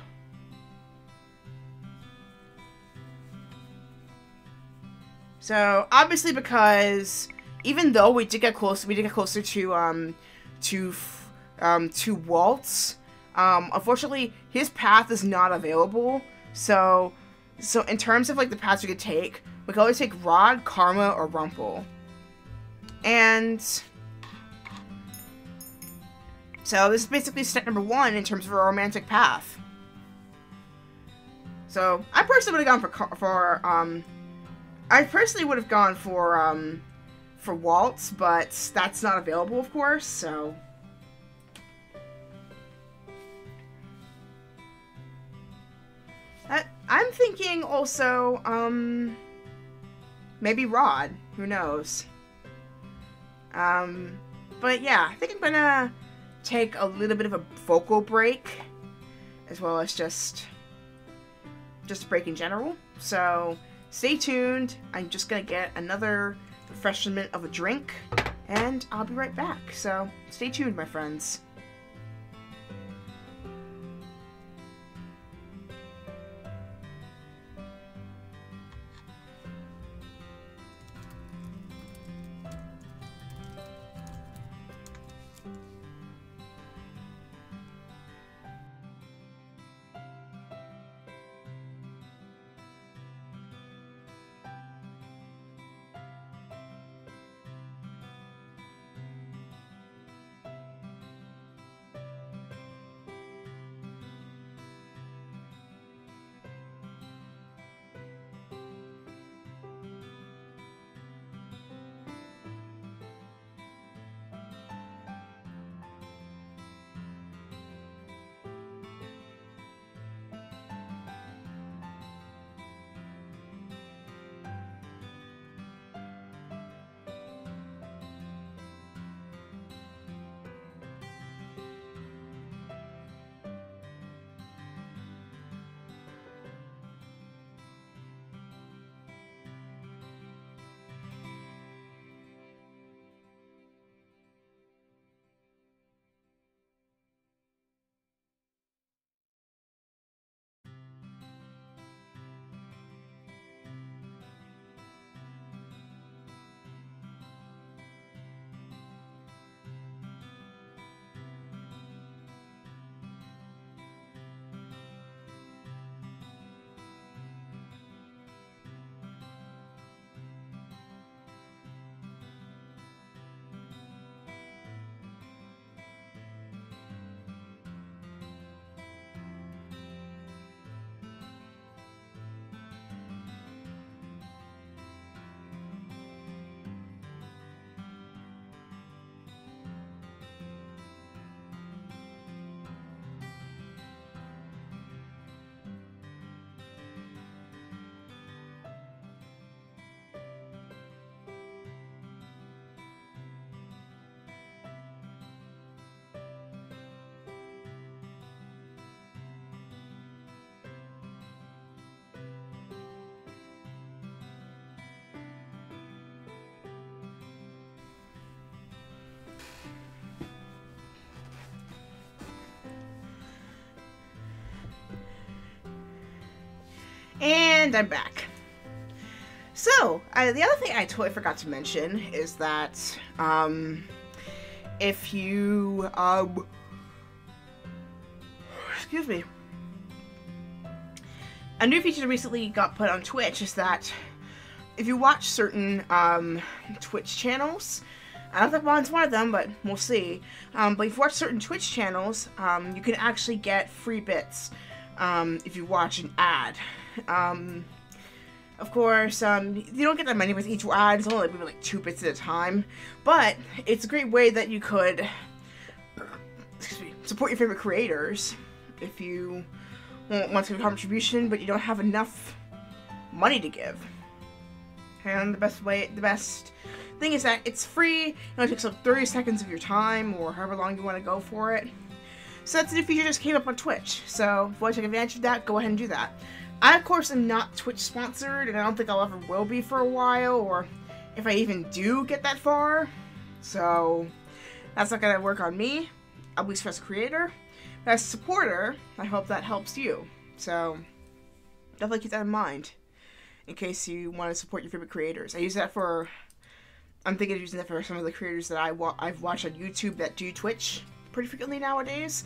[SPEAKER 1] So, obviously because even though we did get closer to Waltz, unfortunately his path is not available. So in terms of like the paths we could take, we could always take Rod, Karma, or Rumple. And so this is basically step number 1 in terms of a romantic path. So I personally would have gone I personally would have gone for Waltz, but that's not available, of course, so. I'm thinking also, maybe Rod. Who knows? But yeah, I think I'm gonna take a little bit of a vocal break, as well as just a break in general. So stay tuned. I'm just gonna get another refreshment of a drink, and I'll be right back. So stay tuned, my friends. And I'm back. So, the other thing I totally forgot to mention is that, if you, excuse me. A new feature that recently got put on Twitch is that if you watch certain, Twitch channels, I don't think mine's one of them, but we'll see. But if you watch certain Twitch channels, you can actually get free bits, if you watch an ad. Of course, you don't get that many with each ad. It's only maybe like 2 bits at a time. But it's a great way that you could support your favorite creators if you want to give a contribution, but you don't have enough money to give. And the best thing is that it's free. It only takes up 30 seconds of your time, or however long you want to go for it. So that's a new feature that just came up on Twitch. So if you want to take advantage of that, go ahead and do that. I, of course, am not Twitch sponsored, and I don't think I'll ever will be for a while, or if I even do get that far. So that's not going to work on me, at least as a creator. But as a supporter, I hope that helps you. So definitely keep that in mind in case you want to support your favorite creators. I use that for, I'm thinking of using that for some of the creators that I've watched on YouTube that do Twitch pretty frequently nowadays.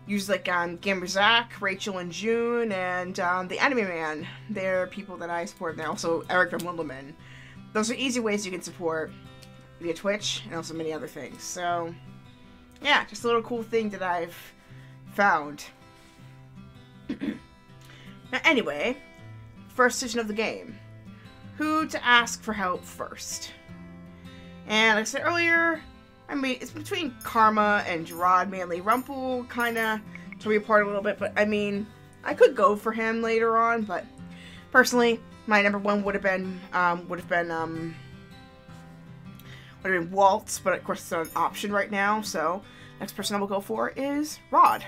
[SPEAKER 1] Use like Gamer Zach, Rachel and June, and the Anime Man. They're people that I support, and they're also Eric from Lindelman. Those are easy ways you can support via Twitch, and also many other things. So yeah, just a little cool thing that I've found. Now anyway, first decision of the game. Who to ask for help first? And like I said earlier, I mean, it's between Karma and Gerard mainly. Rumpel kinda tore me apart a little bit, but I mean, I could go for him later on, but personally, my number one would have been Waltz, but of course it's not an option right now, so next person I will go for is Rod,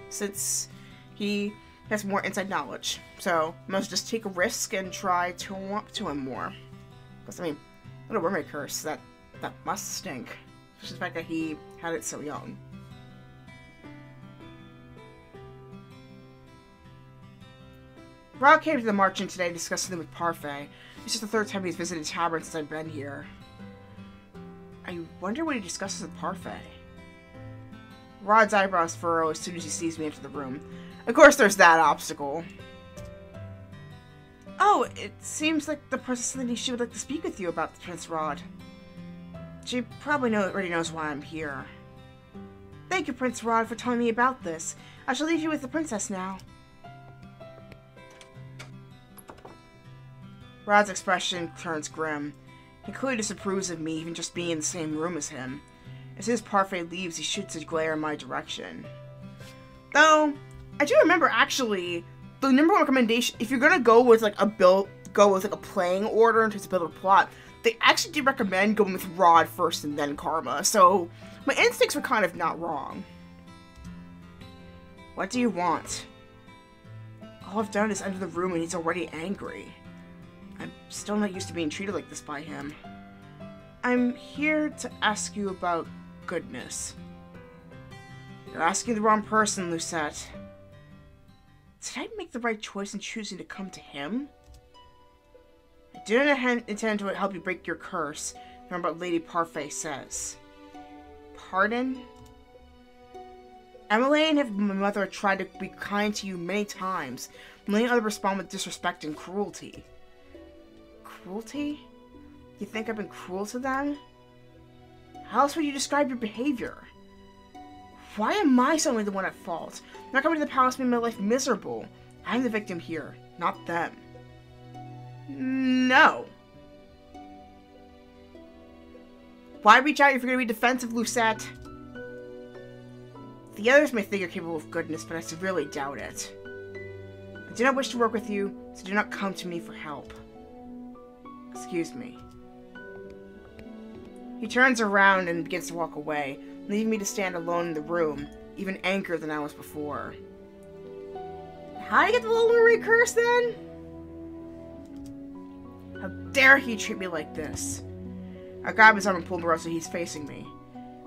[SPEAKER 1] since he has more inside knowledge. So I must just take a risk and try to warm up to him more. Because I mean, Little Mermaid curse, that must stink. Just the fact that he had it so young. Rod came to the Marching today to discuss something with Parfait. It's just the 3rd time he's visited Tavern since I've been here. I wonder what he discusses with Parfait. Rod's eyebrows furrow as soon as he sees me enter the room. Of course there's that obstacle. Oh, it seems like the Princess Lindy, she would like to speak with you about Prince Rod. She probably already knows why I'm here. Thank you, Prince Rod, for telling me about this. I shall leave you with the princess now. Rod's expression turns grim. He clearly disapproves of me even just being in the same room as him. As soon as Parfait leaves, he shoots a glare in my direction. Though, I do remember actually, the number 1 recommendation, if you're gonna go with like a playing order in terms of build a plot, they actually do recommend going with Rod first and then Karma, so my instincts were kind of not wrong. What do you want? All I've done is enter the room and he's already angry. I'm still not used to being treated like this by him. I'm here to ask you about goodness. You're asking the wrong person, Lucette. Did I make the right choice in choosing to come to him? I didn't intend to help you break your curse. Remember what Lady Parfait says. Pardon? Emmeline and my mother tried to be kind to you many times. Many others respond with disrespect and cruelty. Cruelty? You think I've been cruel to them? How else would you describe your behavior? Why am I suddenly the one at fault? Not coming to the palace made my life miserable. I'm the victim here, not them. No. Why reach out if you're going to be defensive, Lucette? The others may think you're capable of goodness, but I severely doubt it. I do not wish to work with you, so do not come to me for help. Excuse me. He turns around and begins to walk away, leaving me to stand alone in the room, even angrier than I was before. How do you get the little Marie curse then? How dare he treat me like this? I grab his arm and pull him around so he's facing me.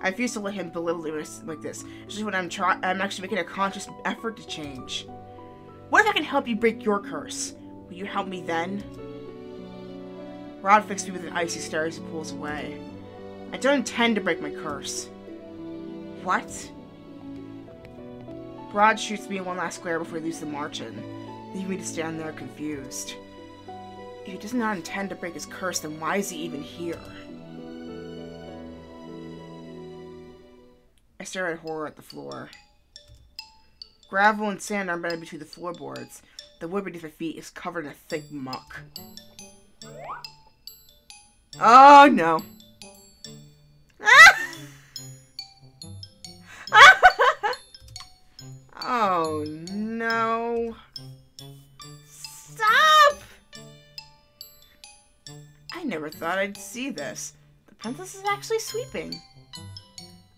[SPEAKER 1] I refuse to let him belittle me like this, especially when I'm actually making a conscious effort to change. What if I can help you break your curse? Will you help me then? Rod fixed me with an icy stare as he pulls away. I don't intend to break my curse. What? Rod shoots me in one last glare before he leaves the margin, leaving me to stand there confused. If he does not intend to break his curse, then why is he even here? I stare at horror at the floor. Gravel and sand are embedded between the floorboards. The wood beneath my feet is covered in a thick muck. Oh no. Oh no. Stop! I never thought I'd see this. The princess is actually sweeping.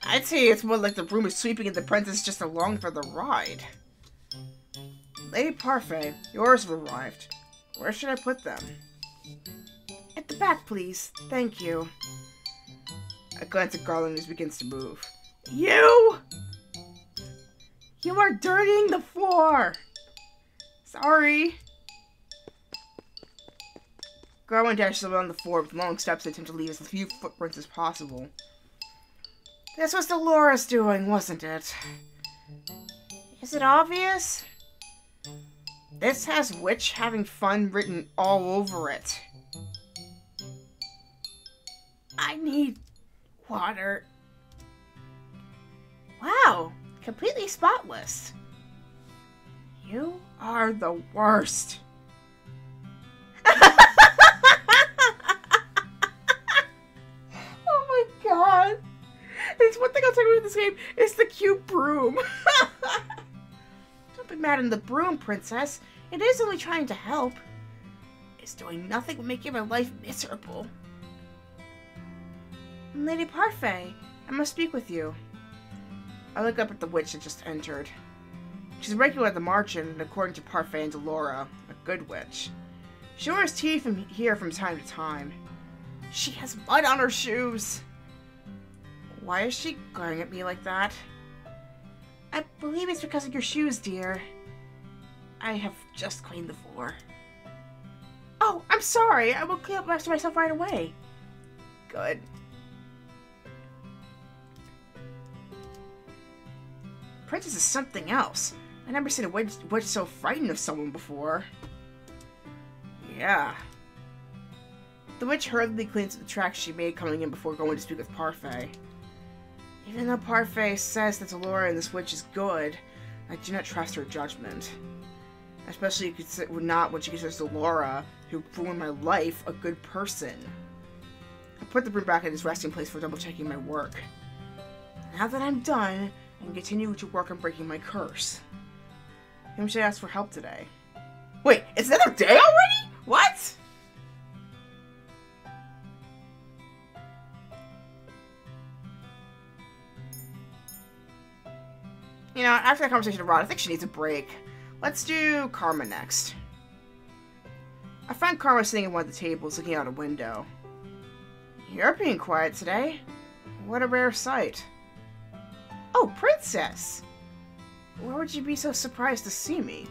[SPEAKER 1] I'd say it's more like the broom is sweeping and the princess just along for the ride. Lady Parfait, yours have arrived. Where should I put them? At the back, please. Thank you. I glance at Garland as he begins to move. You! You are dirtying the floor! Sorry. Garland dashes along the floor with long steps and attempts to leave as few footprints as possible. This was Dolores doing, wasn't it? Is it obvious? This has witch having fun written all over it. I need water. Wow, completely spotless. You are the worst. Oh my god. It's one thing I'll tell you with this game, it's the cute broom. Don't be mad at the broom, princess. It is only trying to help. It's doing nothing but making my life miserable. Lady Parfait, I must speak with you. I look up at the witch that just entered. She's regular at the margin, and according to Parfait and Delora, a good witch. She wears tea from here from time to time. She has mud on her shoes. Why is she glaring at me like that? I believe it's because of your shoes, dear. I have just cleaned the floor. Oh, I'm sorry. I will clean up after myself right away. Good. Princess is something else. I've never seen a witch so frightened of someone before. Yeah. The witch hurriedly cleans up the tracks she made coming in before going to speak with Parfait. Even though Parfait says that Delora and this witch is good, I do not trust her judgment. Especially not when she considers Delora, who ruined my life, a good person. I put the broom back in its resting place for double-checking my work. Now that I'm done, I can continue to work on breaking my curse. Whom should I ask for help today? Wait, it's another day already? What? You know, after that conversation with Rod, I think she needs a break. Let's do Karma next. I find Karma sitting at one of the tables, looking out a window. You're being quiet today. What a rare sight. Oh, Princess! Why would you be so surprised to see me?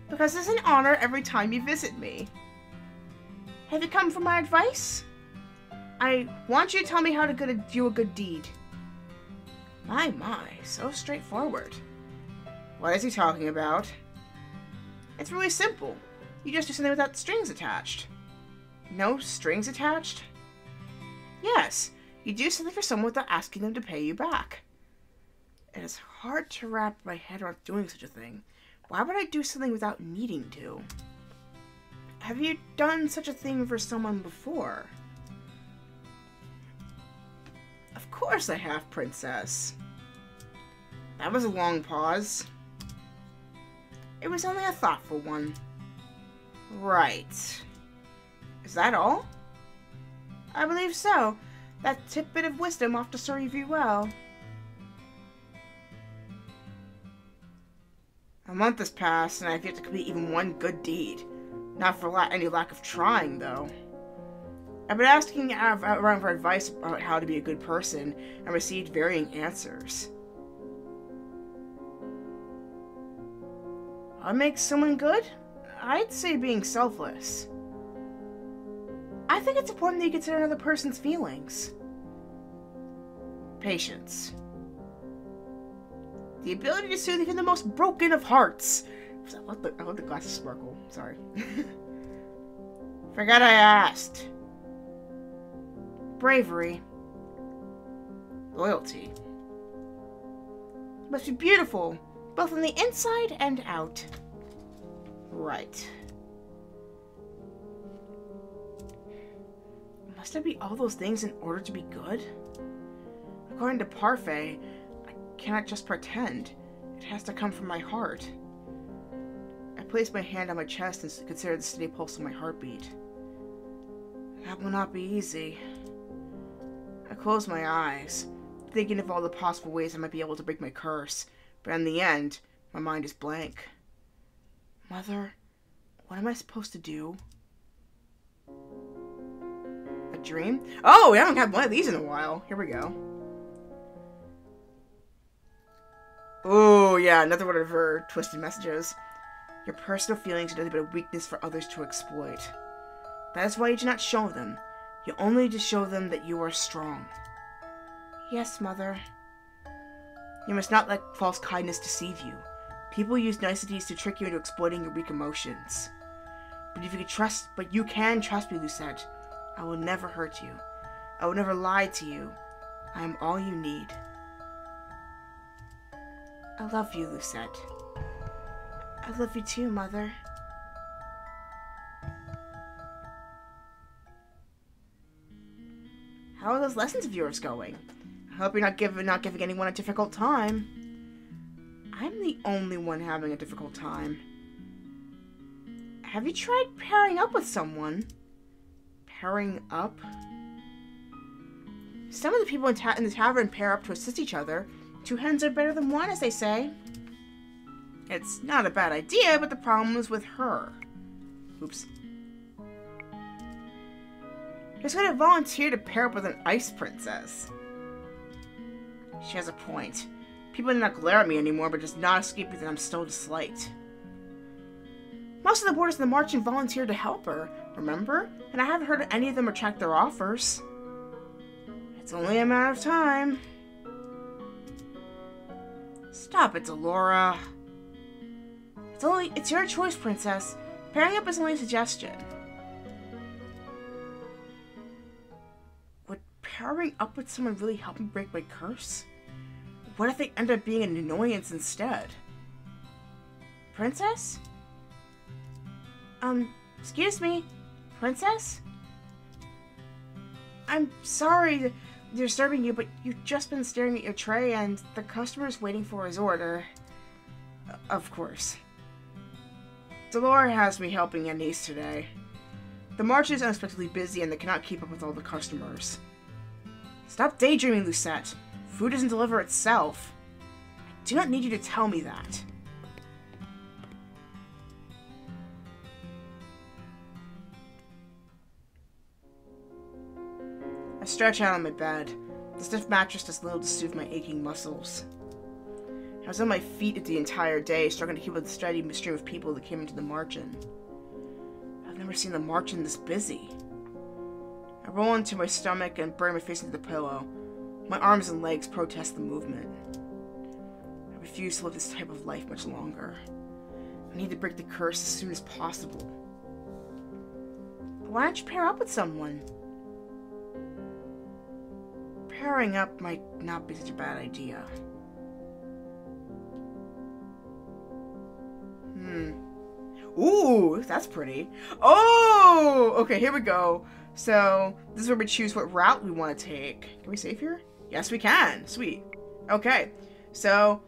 [SPEAKER 1] Because it's an honor every time you visit me. Have you come for my advice? I want you to tell me how to do a good deed. My, so straightforward. What is he talking about? It's really simple. You just do something without strings attached. No strings attached? Yes, you do something for someone without asking them to pay you back. It is hard to wrap my head around doing such a thing. Why would I do something without needing to? Have you done such a thing for someone before? Of course I have, Princess. That was a long pause. It was only a thoughtful one. Right. Is that all? I believe so. That tidbit of wisdom ought to serve you well. A month has passed, and I have yet to complete even one good deed. Not for any lack of trying, though. I've been asking around for advice about how to be a good person, and received varying answers. What makes someone good? I'd say being selfless. I think it's important that you consider another person's feelings. Patience. The ability to soothe even the most broken of hearts. I love the glasses sparkle. Sorry. Forgot I asked. Bravery. Loyalty. It must be beautiful, both on the inside and out. Right. Must I be all those things in order to be good? According to Parfait, I cannot just pretend. It has to come from my heart. I place my hand on my chest and consider the steady pulse of my heartbeat. That will not be easy. I close my eyes, thinking of all the possible ways I might be able to break my curse, but in the end, my mind is blank. Mother, what am I supposed to do? A dream? Oh, I haven't had one of these in a while. Here we go. Oh, yeah, another one of her twisted messages. Your personal feelings are nothing but a weakness for others to exploit. That is why you do not show them. You only need to show them that you are strong. Yes, Mother. You must not let false kindness deceive you. People use niceties to trick you into exploiting your weak emotions. But you can trust me, Lucette. I will never hurt you. I will never lie to you. I am all you need. I love you, Lucette. I love you too, Mother. How are those lessons of yours going? I hope you're not giving anyone a difficult time. I'm the only one having a difficult time. Have you tried pairing up with someone? Pairing up? Some of the people in the tavern pair up to assist each other. Two hens are better than one, as they say. It's not a bad idea, but the problem is with her. Oops. Who's going to volunteer to pair up with an ice princess? She has a point. People do not glare at me anymore, but does not escape me that I'm still disliked. Most of the boarders in the marching volunteered to help her, remember? And I haven't heard any of them retract their offers. It's only a matter of time. Stop it, Delora. It's your choice, Princess. Pairing up is only a suggestion. Would pairing up with someone really help me break my curse? What if they end up being an annoyance instead? Princess? Excuse me? Princess? I'm sorry to disturbing you, but you've just been staring at your tray and the customer's waiting for his order. Of course. Delora has me helping a niece today. The march is unexpectedly busy and they cannot keep up with all the customers. Stop daydreaming, Lucette. Food doesn't deliver itself. I do not need you to tell me that. I stretch out on my bed. The stiff mattress does little to soothe my aching muscles. I was on my feet the entire day, struggling to keep up the steady stream of people that came into the march-in. I've never seen the march-in this busy. I roll into my stomach and bury my face into the pillow. My arms and legs protest the movement. I refuse to live this type of life much longer. I need to break the curse as soon as possible. Why don't you pair up with someone? Pairing up might not be such a bad idea. Ooh, that's pretty. Oh! Okay, here we go. So, this is where we choose what route we want to take. Can we save here? Yes, we can. Sweet. Okay. So,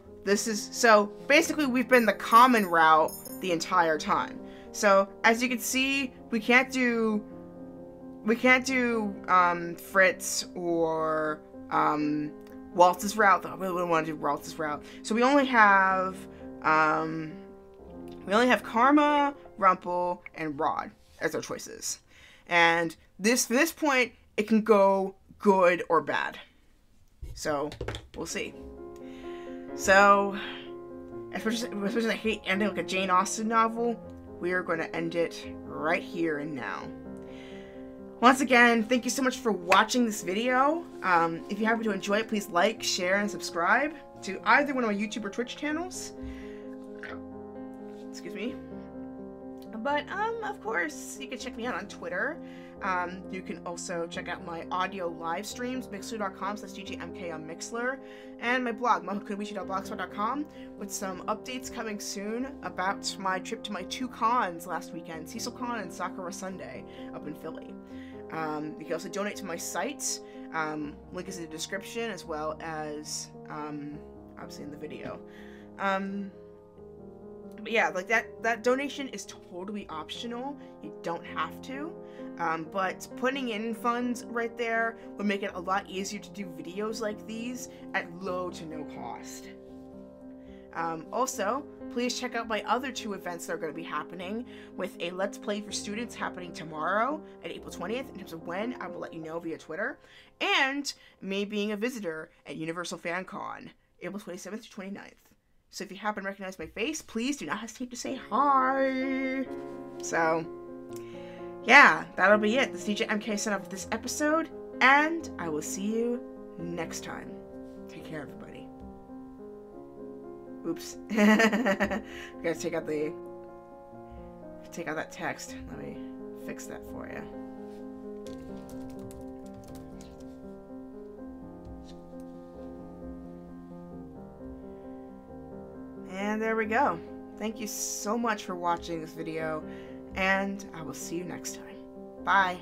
[SPEAKER 1] basically we've been the common route the entire time. So, as you can see, we can't do Fritz or Waltz's route. I really wouldn't want to do Waltz's route. So we only have Karma, Rumpel, and Rod as our choices. And from this point, it can go good or bad. So, we'll see. So, especially since I hate ending like a Jane Austen novel, we are going to end it right here and now. Once again, thank you so much for watching this video. If you happen to enjoy it, please like, share, and subscribe to either one of my YouTube or Twitch channels. Excuse me. But, of course, you can check me out on Twitter. You can also check out my audio live streams, mixler.com/DJMK on Mixler, and my blog, mahokunobishi.blogspot.com, with some updates coming soon about my trip to my 2 cons last weekend, Cecil Con and Sakura Sunday, up in Philly. You can also donate to my site. Link is in the description, as well as, obviously in the video. But yeah, like that donation is totally optional. You don't have to. But putting in funds right there would make it a lot easier to do videos like these at low to no cost. Also, please check out my other 2 events that are going to be happening, with a Let's Play for Students happening tomorrow at April 20th. In terms of when, I will let you know via Twitter. And me being a visitor at Universal Fan Con, April 27th to 29th. So if you happen to recognize my face, please do not hesitate to say hi. So, yeah, that'll be it. This is DJ MK signing off for this episode, and I will see you next time. Take care, everybody. Oops. I gotta take out that text. Let me fix that for you. And there we go. Thank you so much for watching this video, and I will see you next time. Bye.